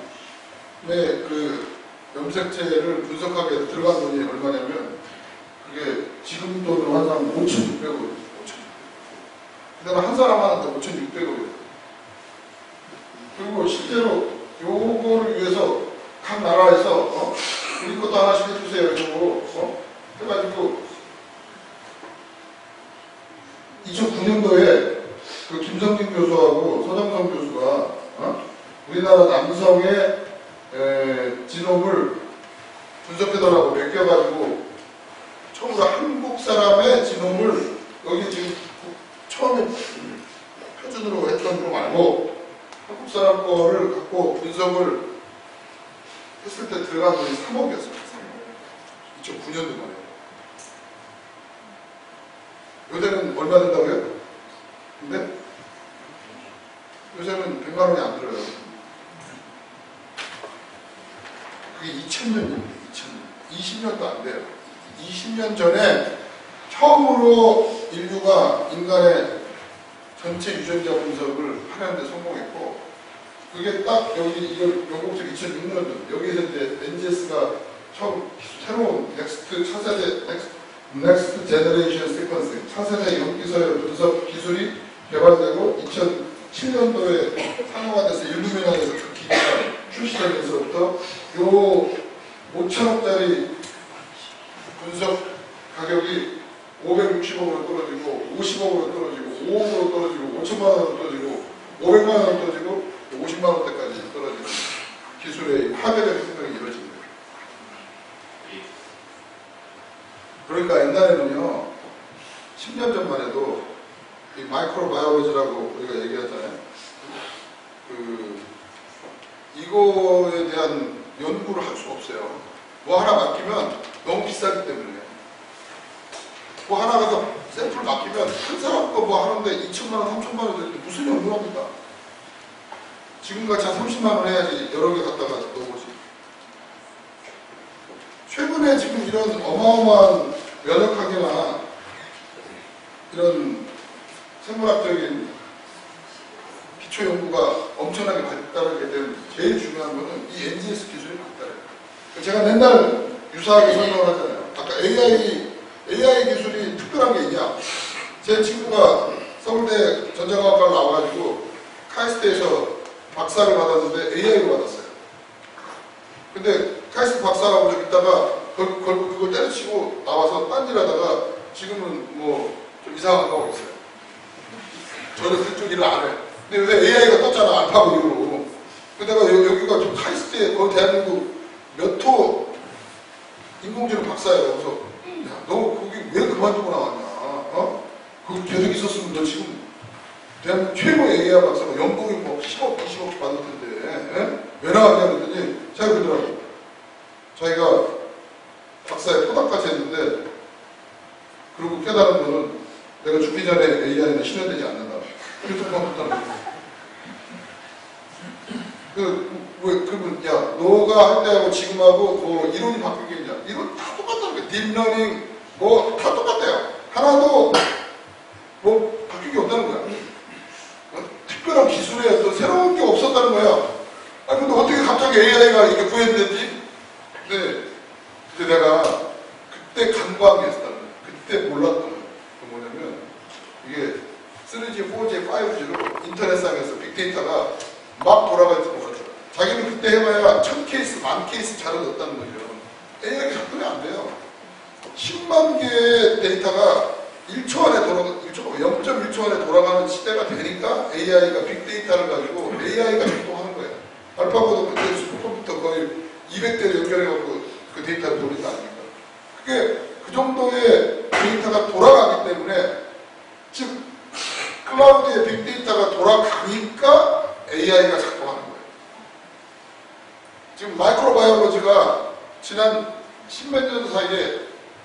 염색체를 분석하게 들어간 돈이 얼마냐면 그게 지금 돈으로 한 사람 5,600원. 그다음에 한 사람 하는데 5,600원이에요. 그리고 실제로 요거를 위해서 각 나라에서 우리 것도 하나씩 해주세요. 이러고 해가지고 2009년도에 그 김성진 교수하고 서정성 교수가 우리나라 남성의 지놈을 분석해달라고 맡겨가지고 처음으로 한국 사람의 지놈을 여기 지금 처음에 표준으로 했던 거 말고 한국 사람 거를 갖고 분석을 했을 때 들어간 돈이 3억이었어요. 2009년도 말이에요. 요새는 얼마 된다고요? 근데 요새는 100만 원이 안 들어요. 그게 2000년입니다. 2000년. 20년도 안 돼요. 20년 전에 처음으로 인류가 인간의 전체 유전자 분석을 하는데 성공했고, 그게 딱 여기 이걸 영국적 2006년도 여기서 이제 NGS가 처음 새로운 넥스트 차세대 넥스트 제너레이션 시퀀스 차세대 연기서열 분석 기술이 개발되고 2007년도에 상용화 돼서 일루미나에서 그 기계가 출시되면서부터 요 5천억짜리 분석 가격이 560억으로 떨어지고 50억으로 떨어지고 5억으로 떨어지고 5천만 원으로 떨어지고 500만 원으로 떨어지고 50만 원대까지 떨어지는 기술의 파괴적인 생각이 이루어진 거예요. 그러니까 옛날에는요, 10년 전만 해도 이 마이크로바이올로지라고 우리가 얘기하잖아요. 이거에 대한 연구를 할 수가 없어요. 뭐 하나 맡기면 너무 비싸기 때문에. 뭐 하나 가서 샘플 맡기면 한 사람 거 뭐 하는데 2천만 원, 3천만 원 되는데 무슨 연구를 합니까? 지금같이 한 30만 원 해야지 여러 개 갖다가 넣어보지. 최근에 지금 이런 어마어마한 면역학이나 이런 생물학적인 기초 연구가 엄청나게 발달하게 된 제일 중요한 거는 이 NGS 기술이 발달해요. 제가 맨날 유사하게 설명을 하잖아요. 아까 AI 기술이 특별한 게 있냐? 제 친구가 서울대 전자공학과를 나와가지고 카이스트에서 박사를 받았는데 AI로 받았어요. 근데 카이스트 박사하고 좀 있다가 그걸 때려치고 나와서 딴 일 하다가 지금은 뭐 좀 이상한 거 하고 있어요. 저는 그쪽 일을 안 해요. 근데 요새 AI가 떴잖아, 알파고 이후로. 근데 내가 여기가 좀 카이스트에 거기 대한민국 몇 호 인공지능 박사예요. 그래서 야, 너 거기 왜 그만두고 나왔냐? 어? 거기 계속 있었으면 너 지금 대한민국 최고 AI 박사가 연봉이 뭐 10억, 20억 받을 텐데 왜 나왔냐 그랬더니 제가 그러더라고. 자기가 박사에 포닥까지 했는데 그리고 깨달은 거는 내가 죽기 전에 AI는 실현되지 않는다. 그래서 그만뒀다는 거예요. 그러면 야 너가 할 때하고 지금하고 뭐 이론이 바뀐 게 있냐? 이론 다 똑같다는 거야. 딥러닝 뭐 다 똑같아요. 하나도 뭐 바뀐 게 없다는 거야. 특별한 기술에 어떤 새로운 게 없었다는 거야. 아 근데 어떻게 갑자기 AI가 이렇게 구현됐지? 근데 내가 그때 간과한 게 있었다는 거야. 그때 몰랐던 거야. 그 뭐냐면 이게 3G, 4G, 5G로 인터넷상에서 빅데이터가 막 돌아갈 줄 몰랐죠. 자기는 그때 해봐야 1000케이스, 10,000케이스 자료 넣었다는 거죠. AI가 작동이 안 돼요. 10만 개의 데이터가 1초 안에 0.1초 안에 돌아가는 시대가 되니까 AI가 빅데이터를 가지고 AI가 작동하는 거예요. 알파고도 그때 슈퍼컴퓨터 거의 200대를 연결해갖고 그 데이터를 돌린 거 아닙니까? 그게 그 정도의 데이터가 돌아가기 때문에 즉 클라우드의 빅데이터가 돌아가니까 AI가 작동하는 거예요. 지금 마이크로바이올로지가 지난 10몇 년 사이에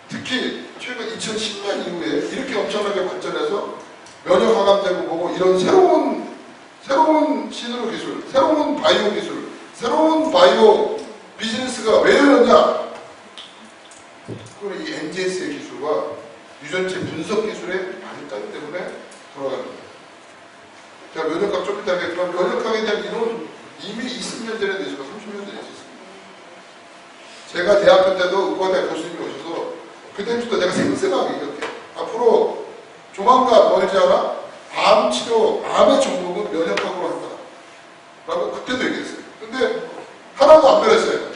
특히 최근 2010년 이후에 이렇게 엄청나게 발전해서 면역 감염되고 뭐고 이런 새로운 신으로 기술, 새로운 바이오 기술, 새로운 바이오 비즈니스가 왜 열렸냐? 그건 이 NGS의 기술과 유전체 분석 기술의 발달 때문에 돌아가는 거예요. 제가 면역학 좀 이따 하겠지만 면역학에 대한 이론 이미 20년 전에 내셔서 30년 전에 있었습니다. 제가 대학교 때도 의과대 교수님이 오셔서 그때부터 내가 생생하게 이렇게 앞으로 조만간 멀지 않아 암 치료, 암의 전공은 면역학으로 한다 라고 그때도 얘기했어요. 근데 하나도 안 변했어요.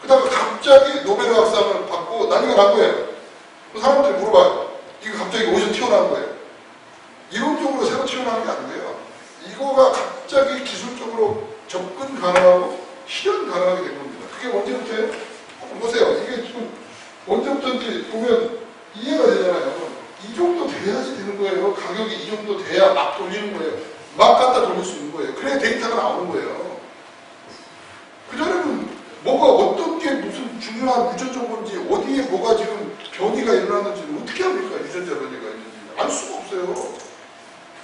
그 다음에 갑자기 노벨 학상을 받고 난리가 난 거예요. 사람들이 물어봐요. 이거 갑자기 어디서 튀어나온 거예요. 이론적으로 새로 튀어나온 게 아니에요. 이거가 갑자기 기술적으로 접근 가능하고 실현 가능한 언제부터요? 보세요. 이게 지금 언제부터인지 보면 이해가 되잖아요. 이 정도 돼야지 되는 거예요. 가격이 이 정도 돼야 막 돌리는 거예요. 막 갖다 돌릴 수 있는 거예요. 그래야 데이터가 나오는 거예요. 그전에는 뭐가 어떻게 무슨 중요한 유전자 건지 어디에 뭐가 지금 변이가 일어나는지 어떻게 합니까? 유전자 변이가 있는지 알 수가 없어요.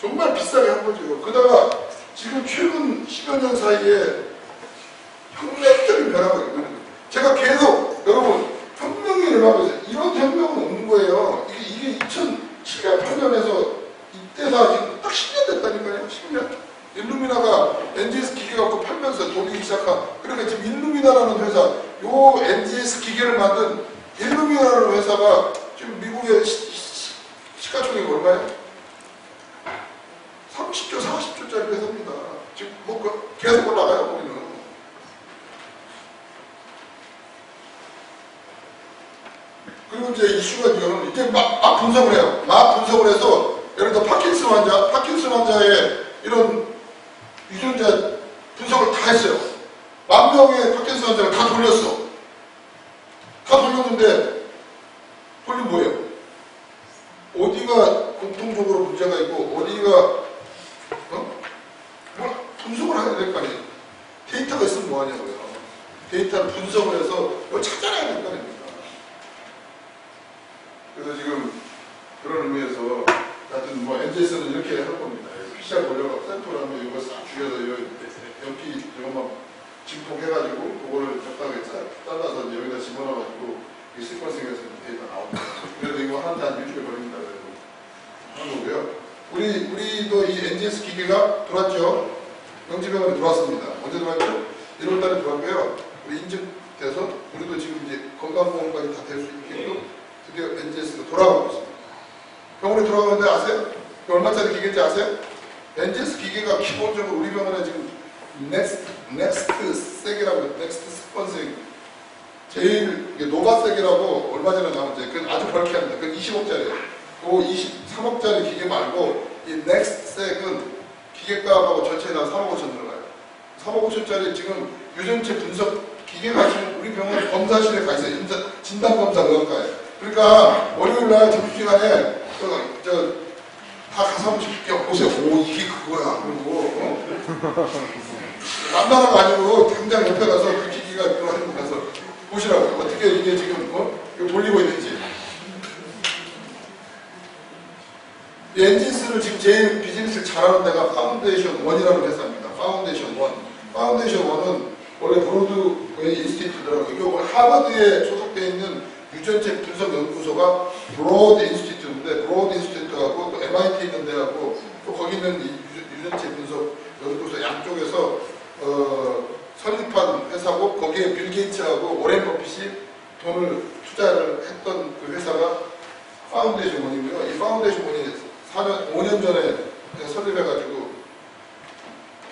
정말 비싸게 한 거죠. 그러다가 지금 최근 10여 년 사이에 혁명적인 변화가 있는 거예요. 제가 계속 여러분 혁명이 일어나고 있어요. 이런 혁명은 없는 거예요. 이게 2007년 8년에서 이때가 지금 딱 10년 됐다니까요. 10년. 일루미나가 NGS 기계 갖고 팔면서 돌리기 시작한. 그러니까 지금 일루미나라는 회사, 요 NGS 기계를 만든 일루미나라는 회사가 지금 미국의 시가총액이 얼마예요? 30조, 40조짜리 회사입니다. 지금 뭐 계속 올라가요, 거기는. 그리고 이제 이슈가 이거는 이제 막 분석을 해요. 막 분석을 해서 예를 들어 파킨슨 환자의 이런 유전자 분석을 다 했어요. 10,000명의 파킨슨 환자를 다 돌렸어. 다 돌렸는데 돌린 뭐예요? 어디가 공통적으로 문제가 있고 어디가 뭘 분석을 해야 될 거 아니에요. 데이터가 있으면 뭐 하냐고요. 데이터를 분석을 해서 뭘 찾아내야 될 거 아닙니까? 그래서 지금 그런 의미에서 하여튼 뭐 NGS는 이렇게 할 겁니다. PCR 돌려갖고 샘플 하면 이거 싹 죽여서 연기 이것만 진폭해가지고 그거를 적당하게 잘라서 여기다 집어넣어가지고 이 시퀀싱에서 데이터 나옵니다. 그래도 이거 하는데 한 일주일 걸립니다. 하는 거고요. 우리도 이 NGS 기계가 들어왔죠. 영지병원에 들어왔습니다. 언제 들어왔죠? 1월달에 들어왔고요. 우리 인증돼서 우리도 지금 이제 건강보험까지 다 될 수 있게끔 드디어 NGS가 돌아가고 있습니다. 병원에 들어가는데 아세요? 얼마짜리 기계인지 아세요? NGS 기계가 기본적으로 우리 병원에 지금 넥스트 색이라고 넥스트 스펀싱 제일 노바색이라고 얼마 전에 나온 제 그건 아주 벌쾌합니다. 그건 20억짜리예요. 그 23억짜리 기계 말고 이 넥스트 색은 기계값하고 전체에 다 3억 5천 들어가요. 3억 5천짜리 지금 유전체 분석 기계가 지금 우리 병원 검사실에 가 있어요. 진단검사 의학과에. 그러니까 월요일날 점심시간에 다 가서 한번 보세요. 오 이게 그거야. 그리고 만나라가 아니고 당장 옆에 가서 그 기기가 들어가는 거 가서 보시라고요. 어떻게 이게 지금 이거 돌리고 있는지. 이 엔진스를 지금 제일 비즈니스를 잘하는 데가 파운데이션 1이라는 회사입니다. 파운데이션 1. 파운데이션 1은 원래 브로드웨이 인스티튜트라고 이거 하버드에 소속되어 있는 유전체 분석 연구소가 브로드 인스티튜트인데 브로드 인스티튜트하고 또 MIT 있는 데하고 또 거기 있는 이 유전체 분석 연구소 양쪽에서 설립한 회사고 거기에 빌 게이츠하고 오렌 버핏이 돈을 투자를 했던 그 회사가 파운데이션 1이고요. 이 파운데이션 1이 5년 전에 설립해가지고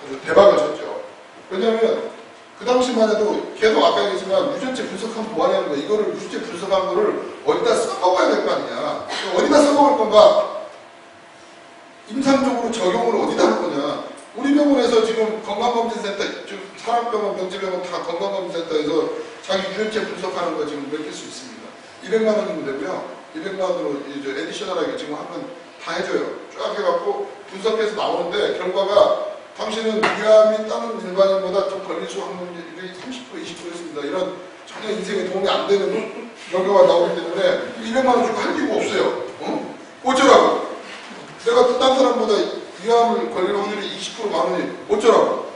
아주 대박을 쳤죠. 왜냐하면 그 당시만 해도 계속 아까 얘기했지만 유전체 분석하면 뭐하냐는 거야. 이거를 유전체 분석한 거를 어디다 써먹어야 될 거 아니냐. 어디다 써먹을 건가? 임상적으로 적용을 어디다 할 거냐. 우리 병원에서 지금 건강검진센터, 지금 산업병원, 명지병원 다 건강검진센터에서 자기 유전체 분석하는 거 지금 맡길 수 있습니다. 200만 원이면 되고요. 200만 원으로 이제 에디셔널하게 지금 하면 다 해줘요. 쫙 해갖고 분석해서 나오는데 결과가 당신은 위암이 다른 일반인보다 좀 걸릴 수 확률이 30% 20%였습니다. 이런 전혀 인생에 도움이 안 되는 결과가 나오기 때문에 200만 원 주고 할 이유가 없어요. 어쩌라고? 내가 딴 사람보다 위암을 걸릴 확률이 20% 많으니 어쩌라고?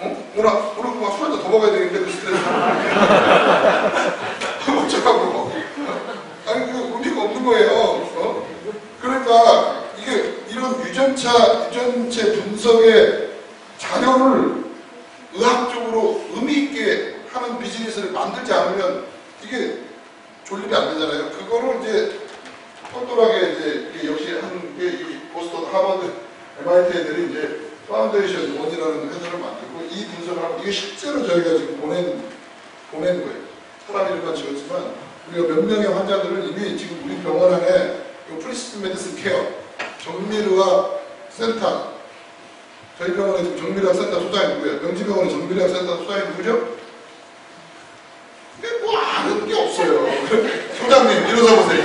오늘 막 술 한잔 더 먹어야 되겠는데 그 스트레스. 어쩌라고? 아니 그 의미가 없는 거예요. 그러니까 이게 이런 유전체 분석의 자료를 의학적으로 의미있게 하는 비즈니스를 만들지 않으면 이게 존립이 안 되잖아요. 그거를 이제 똘똘하게 이제 역시 하는 게 이 보스턴, 하버드, MIT 애들이 이제 파운데이션 1이라는 회사를 만들고 이 분석을 하고 이게 실제로 저희가 지금 보낸 거예요. 사람 이름만 지었지만 우리가 몇 명의 환자들을 이미 지금 우리 병원 안에 프리시즌 메디슨 케어, 정밀의학 센터, 저희 병원에 지금 정밀의학 센터 소장이 누구예요? 명지병원에 정밀의학 센터 소장이 누구죠? 근데 뭐 아는 게 없어요. 소장님 일어서 보세요.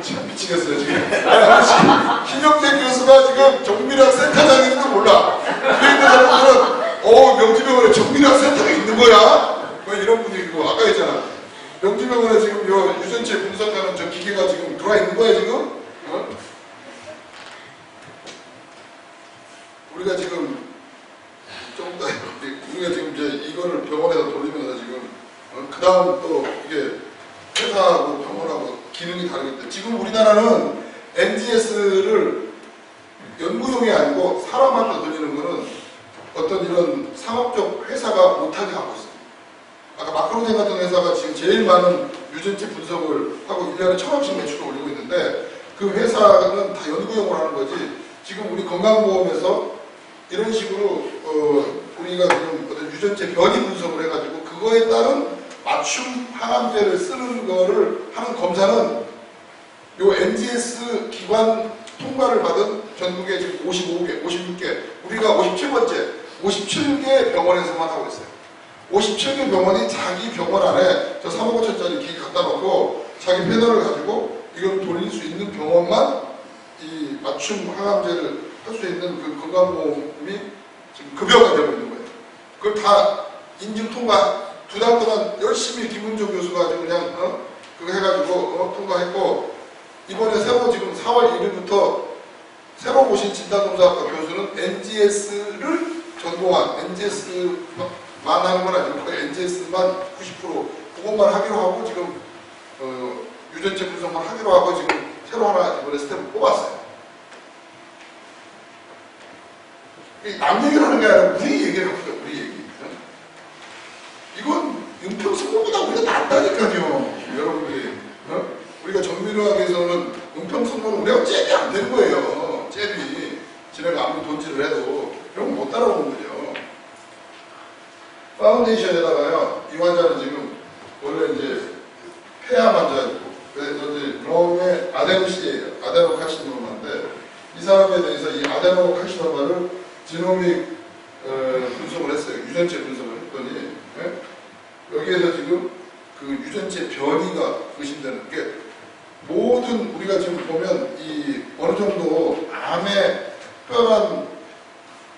지금 미치겠어요 지금. 신영재 교수가 지금 정밀학 센터장인지도 몰라. 그런데 사람들은 명지병원에 정밀학 센터가 있는 거야? 뭐 이런 분위기고 아까 했잖아. 명지병원에 지금 요 유전체 분석하는 저 기계가 지금 들어와 있는 거야 지금? 우리가 지금 좀 더 우리가 지금 이제 이거를 병원에서 돌리면서 지금 그 다음 또 이게 회사하고 병원하고 기능이 다르기 때문에 지금 우리나라는 NGS를 연구용이 아니고 사람한테 돌리는 거는 어떤 이런 상업적 회사가 못하게 하고 있습니다. 아까 마크로젠 같은 회사가 지금 제일 많은 유전체 분석을 하고 1년에 1,000억씩 매출을 올리고 있는데 그 회사는 다 연구용으로 하는 거지. 지금 우리 건강보험에서 이런 식으로 우리가 지금 어떤 유전체 변이 분석을 해가지고 그거에 따른 맞춤 항암제를 쓰는 거를 하는 검사는 요 NGS 기관 통과를 받은 전국에 지금 55개, 56개, 우리가 57번째, 57개 병원에서만 하고 있어요. 57개 병원이 자기 병원 안에 저 3억 5천짜리 기기 갖다 놓고 자기 패널을 가지고 이걸 돌릴 수 있는 병원만 이 맞춤 항암제를 할 수 있는 그 건강보험이 지금 급여가 되고 있는 거예요. 그걸 다 인증 통과 2달 동안 열심히 김은조 교수가 아주 그냥 그거 해가지고 통과했고 이번에 새로 지금 4월 1일부터 새로 오신 진단검사학과 교수는 NGS를 전공한 NGS만 하는 건 아니고 NGS만 90% 그것만 하기로 하고 지금 유전체 분석만 하기로 하고 지금 새로 하나 이번에 스텝을 뽑았어요. 남 얘기를 하는 게 아니라 우리 얘기를 하는 거예요. 우리 얘기. 이건 은평성모보다 우리가 낫다니까요. 여러분들이. 우리가 정밀의학에서는 은평성모는 우리가 잽이 안 되는 거예요. 잽이. 지네가 아무리 돈질을 해도 이런 거 못 따라오는 거죠. 파운데이션에다가요. 이 환자는 지금 원래 이제 폐암 환자이고 그래서 이제 롱의 아데노시예요. 아데노카시노마인데 이 사람에 대해서 이 아데노카시노마를 지노믹 분석을 했어요. 유전체 분석을 했더니 여기에서 지금 그 유전체 변이가 의심되는 게 모든 우리가 지금 보면 이 어느 정도 암에 특별한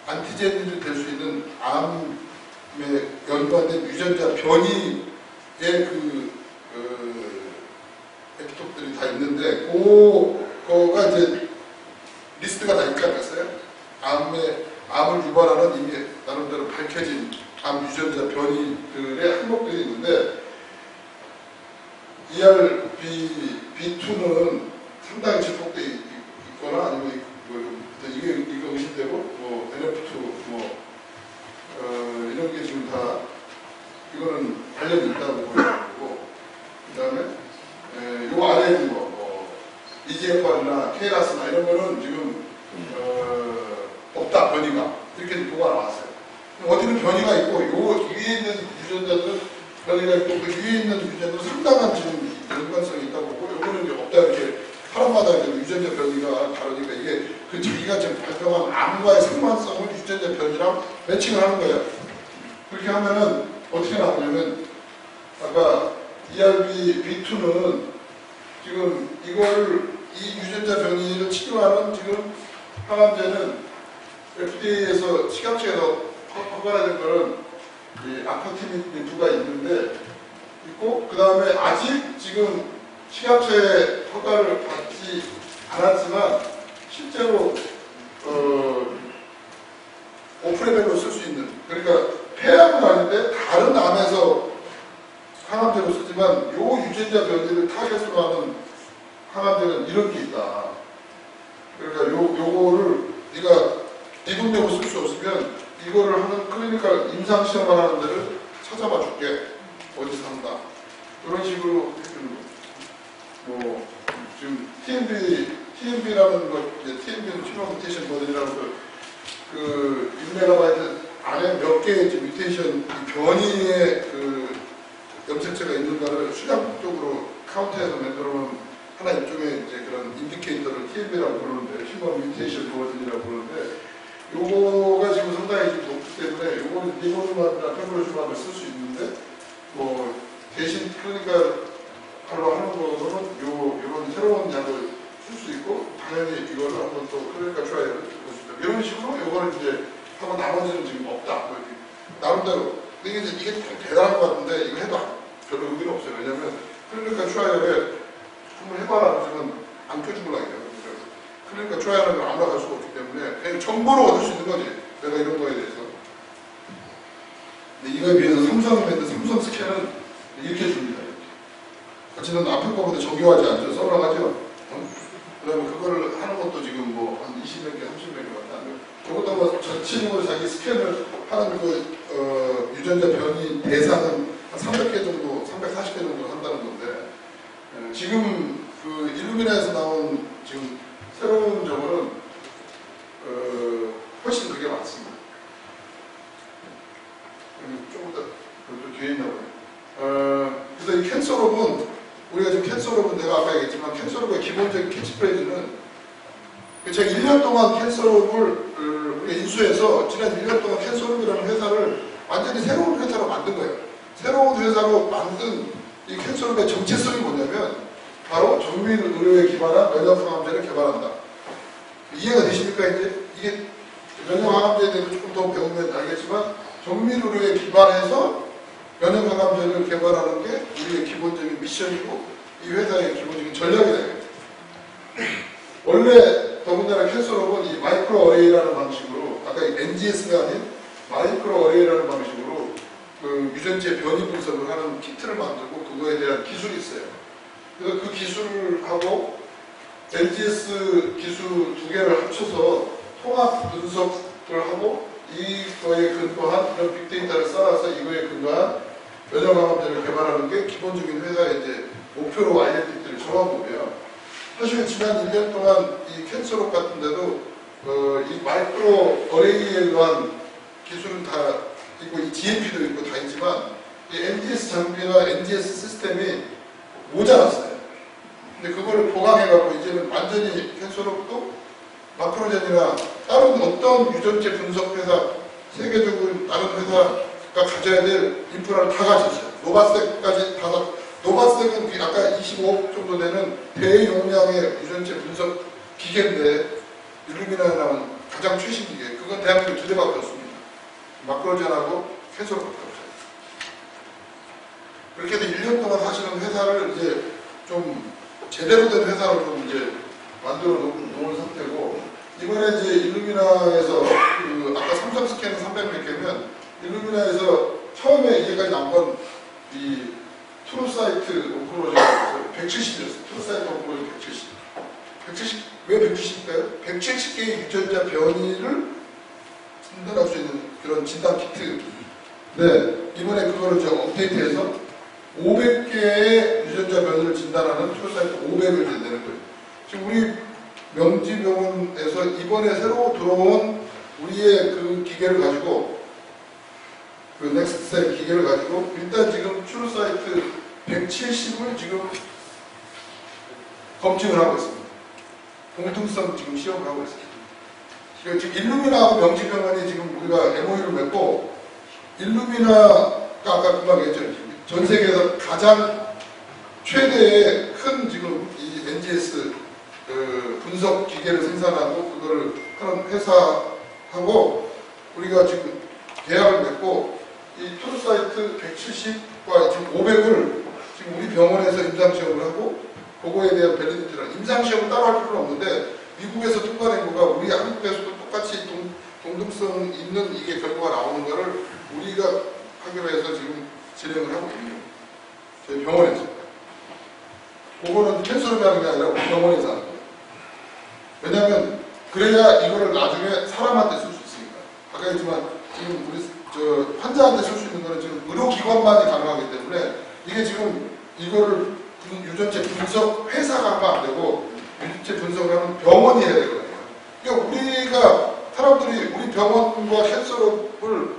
안티젠이 될 수 있는 암에 연관된 유전자 변이의 그 에피톱들이 다 있는데 그거가 이제 리스트가 다 있지 않겠어요? 암을 유발하는 이미 나름대로 밝혀진 암 유전자 변이들의 항목들이 있는데 ERB2는 상당히 증폭돼 있거나 아니면 이거 의심되고 뭐 NF2 이런 게 지금 다 이거는 관련이 있다고 보여지고 그 다음에 요 아래에 있는 거 EGFR이나 KRAS나 이런 거는 지금 없다 변이가 이렇게 보고가 나왔어요. 어디는 변이가 있고 요 위에 있는 유전자들은 변이가 있고 그 위에 있는 유전자들은 상당한 지금 연관성이 있다고 보고 요거는 이제 없다 이렇게 사람마다 이제 유전자 변이가 다르니까 이게 그 자기가 지금 발병한 암과의 상관성을 유전자 변이랑 매칭을 하는 거예요. 그렇게 하면은 어떻게 나오냐면 아까 ERB2는 지금 이 유전자 변이를 치료하는 지금 항암제는 FDA에서 식약처에서 허가된 거는 아파티민두가 있는데 있고 그 다음에 아직 지금 식약처의 허가를 받지 않았지만 실제로 오프레벨로 쓸 수 있는 그러니까 폐암은 아닌데 다른 암에서 항암제로 쓰지만 요 유전자 변이를 타겟으로 하는 항암제는 이런 게 있다. 그러니까 요거를 네가 네 돈 내고 쓸 수 없으면 이거를 하는 클리니컬 임상시험을 하는 데를 찾아봐 줄게. 어디서 한다. 그런 식으로 해주는 거. 뭐 지금 TMB라는 거, TMB는 튜머 뮤테이션 버전이라는 그 6MB 안에 몇 개의 뮤테이션 변이의 그 염색체가 있는가를 수량적으로 카운트해서 만들어놓은 하나 일종의 이제 그런 인디케이터를 TMB라고 부르는데 튜머 뮤테이션 버전이라고 부르는데 요거가 지금 상당히 좀 높기 때문에 요거는 리보누마브나 페브로주마브를 쓸 수 있는데 뭐 대신 클리니컬로 하는 거는 요런 새로운 약을 쓸 수 있고 당연히 이거를 한번 또 클리니컬 트라이얼을 볼 수 있다. 이런 식으로 요거는 이제 하고 나머지는 지금 없다. 나름대로 근데 이게 좀 대단한 것 같은데 이거 해도 별로 의미는 없어요. 왜냐면 클리니컬 트라이얼에 한번 해봐라 그러면 안 펴주고 나요. 클리니컬 트라이얼은 아무나 갈 수가 없기 때문에 그냥 정보를 얻을 수 있는 거지. 내가 이런 거에 대해서. 근데 이거에 비해서 삼성 스캔은 이렇게 줍니다. 어쨌든 앞에 거보다 정교하지 않죠. 썰어가죠. 그 다음에 그거를 하는 것도 지금 뭐 한 20몇 개, 30몇 개밖에 안 돼요. 저것도 뭐 전체적으로 자기 스캔을 하는 그 유전자 변이 대상은 한 300개 정도, 340개 정도 한다는 건데 지금 그 일루미나에서 나온 지금 새로운 저거는 훨씬 그게 많습니다. 조금 더 뒤에 있나 보네요. 그래서 이 캔서롭은 우리가 지금 캔서롭은 내가 아까 얘기했지만 캔서롭의 기본적인 캐치프레이즈는 제가 1년 동안 캔서롭을 우리가 인수해서 지난 1년 동안 캔서롭이라는 회사를 완전히 새로운 회사로 만든 거예요. 새로운 회사로 만든 이 캔서롭의 정체성이 뭐냐면 바로 정밀 의료에 기반한 면역항암제를 개발한다. 이해가 되십니까? 이게 면역항암제에 대해서 조금 더 배우면 알겠지만 정밀 의료에 기반해서 면역항암제를 개발하는 게 우리의 기본적인 미션이고 이 회사의 기본적인 전략이 되겠죠. 원래 더군다나 캔서롭은 이 마이크로 어레이라는 방식으로 아까 NGS가 아닌 마이크로 어레이라는 방식으로 그 유전체 변이 분석을 하는 키트를 만들고 그거에 대한 기술이 있어요. 그래서 그 기술을 하고 NGS 기술 두 개를 합쳐서 통합 분석을 하고 이거에 근거한 이런 빅데이터를 쌓아서 이거에 근거한 면역항암제를 개발하는 게 기본적인 회사의 이제 목표로 아이덴티티를 정한 거고요. 사실 지난 1년 동안 이 캔서롭 같은 데도 이 마이크로 어레이에 의한 기술은 다 있고 이 GMP도 있고 다 있지만 이 NGS 장비나 NGS 시스템이 모자랐어요. 근데 그거를 보강해갖고 이제는 완전히 캔서롭도 마크로젠이나 다른 어떤 유전체 분석 회사, 세계적으로 다른 회사가 가져야 될 인프라를 다 가졌어요. 노바스텍까지 다 노바스텍은 아까 25억 정도 되는 대용량의 유전체 분석 기계인데 일루미나에 나온 가장 최신 기계, 그건 대한민국 두 대밖에 없습니다. 마크로젠하고 캔서롭밖에 없어요. 그렇게 해서 1년 동안 사실은 회사를 이제 좀 제대로 된 회사로 좀 이제 만들어 놓은 상태고, 이번에 이제 일루미나에서 그 아까 삼성 스캔은 300몇 개면 일루미나에서 처음에 이제까지 나온 건 이 트루사이트 오크로저에서 170이었어요. 트루사이트 오크로저 170. 왜 170일까요? 170개의 유전자 변이를 진단할 수 있는 그런 진단 키트. 네, 이번에 그거를 이제 업데이트해서 500개의 유전자 변이를 진단하는 트루사이트 500을 내는 거예요. 지금 우리 명지병원에서 이번에 새로 들어온 우리의 그 기계를 가지고 그 넥스트셀 기계를 가지고 일단 지금 트루사이트 170을 지금 검증을 하고 있습니다. 공통성 지금 시험을 하고 있습니다. 지금 일루미나하고 명지병원이 지금 우리가 MOU를 맺고 일루미나가 아까 금방 얘기했죠. 전 세계에서 가장 최대의 큰 지금 이 NGS 분석 기계를 생산하고 그거를 하는 회사하고 우리가 지금 계약을 맺고 이 트루사이트 170과 지금 500을 지금 우리 병원에서 임상시험을 하고 그거에 대한 밸리디티를 임상시험을 따로 할 필요는 없는데 미국에서 통과된 거가 우리 한국에서도 똑같이 동등성 있는 이게 결과가 나오는 거를 우리가 하기로 해서 지금 진행을 하고 있는 거예요. 저희 병원에서. 그거는 캔서로 하는 게 아니라 우리 병원에서 하는 거예요. 왜냐하면 그래야 이거를 나중에 사람한테 쓸 수 있으니까. 아까 했지만 지금 우리 환자한테 쓸 수 있는 거는 지금 의료기관만이 가능하기 때문에 이게 지금 이거를 유전체 분석 회사가 하면 안 되고 유전체 분석을 하는 병원이 해야 되거든요. 그러니까 우리가 사람들이 우리 병원과 캔서롭을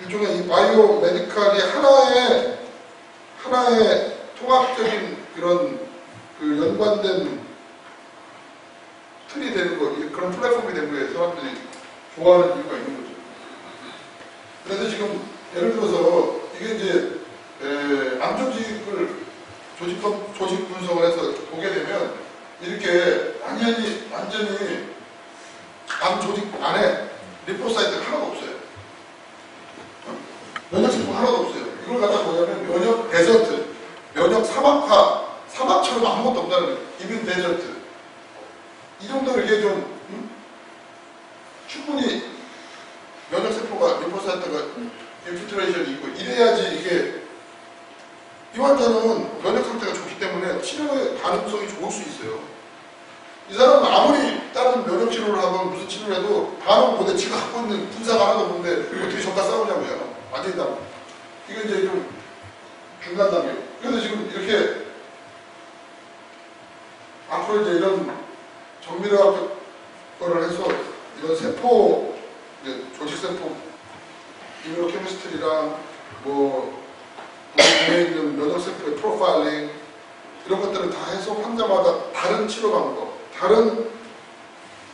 일종의 이 바이오 메디칼이 하나의 통합적인 그런 그 연관된 틀이 되는 거, 그런 플랫폼이 된 거예요. 사람들이 좋아하는 이유가 있는 거죠. 그래서 지금 예를 들어서 이게 이제 암 조직을 조직 분석을 해서 보게 되면 이렇게 완전히 암 조직 안에 리포사이트가 하나도 없어요. 면역세포 하나도 없어요. 이걸 갖다 뭐냐면 면역 데저트, 면역 사막화, 사막처럼 아무것도 없다는 거예요. 이뮨 데저트. 이 정도 이렇게 좀 충분히 면역세포가 리포사이트가 인피트레이션이 있고 이래야지 이게 이 환자는 면역 상태가 좋기 때문에 치료의 가능성이 좋을 수 있어요. 이 사람은 아무리 다른 면역 치료를 하건 무슨 치료를 해도 반응 못해. 지가 갖고 있는 분사가 하나도 없는데 어떻게 저과 싸우냐고요. 완전히 다. 이게 이제 좀 중간 단계. 그래서 지금 이렇게 앞으로 이제 이런 정밀화학 거를 해서 이런 세포, 조직세포, 이뮤노케미스트리랑 몸에 있는 면역세포의 프로파일링 이런 것들을 다 해서 환자마다 다른 치료 방법, 다른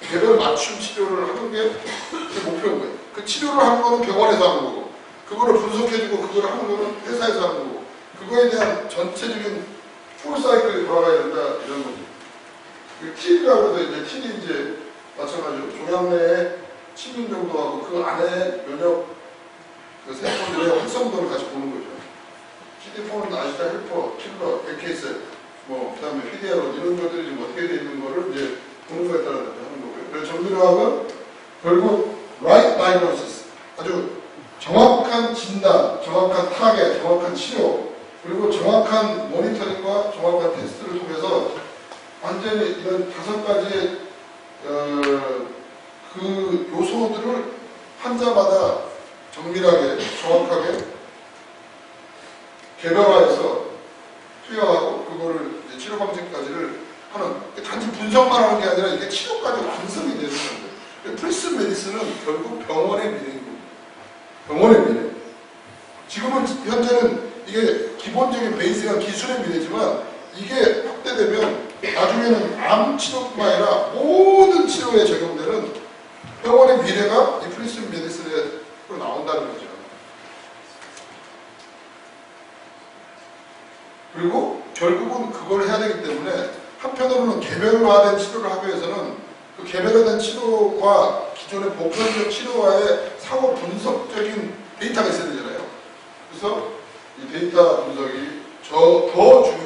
개별 맞춤 치료를 하는 게 목표인 거예요. 그 치료를 하는 거는 병원에서 하는 거고, 그거를 분석해주고 그걸 하는 거는 회사에서 하는 거고, 그거에 대한 전체적인 풀사이클이 돌아가야 된다 이런 거죠. 그 틸이라고 해서 이제 틸이 이제 마찬가지로 종양 내에 침입 정도하고 그 안에 면역 그 세포들의 활성도를 같이 보는 거죠. CD4는 아시다 헬퍼, 킬러, 백케이셀, 그 다음에 PDR로 이런 것들이 지금 어떻게 되어 있는 거를 이제 보는 거에 따라 하는 거고요. 그래서 정밀화학은 결국 right diagnosis, 아주 정확한 진단, 정확한 타겟, 정확한 치료, 그리고 정확한 모니터링과 정확한 테스트를 통해서 완전히 이런 5가지의 그 요소들을 환자마다 정밀하게, 정확하게 개별화해서 투여하고 그거를 치료 방식까지를 하는, 단지 분석만 하는 게 아니라 이게 치료까지 완성이 되는 건데, 프리슨 메디슨은 결국 병원의 미래인 겁니다. 병원의 미래. 지금은 현재는 이게 기본적인 베이스가 기술의 미래지만 이게 확대되면 나중에는 암 치료뿐만 아니라 모든 치료에 적용되는 병원의 미래가 이 프리슨 메디슨에 나온다는 거죠. 그리고 결국은 그걸 해야 되기 때문에 한편으로는 개별화된 치료를 하기 위해서는 그 개별화된 치료와 기존의 보편적 치료와의 상호 분석적인 데이터가 있어야 되잖아요. 그래서 이 데이터 분석이 더 중요해요.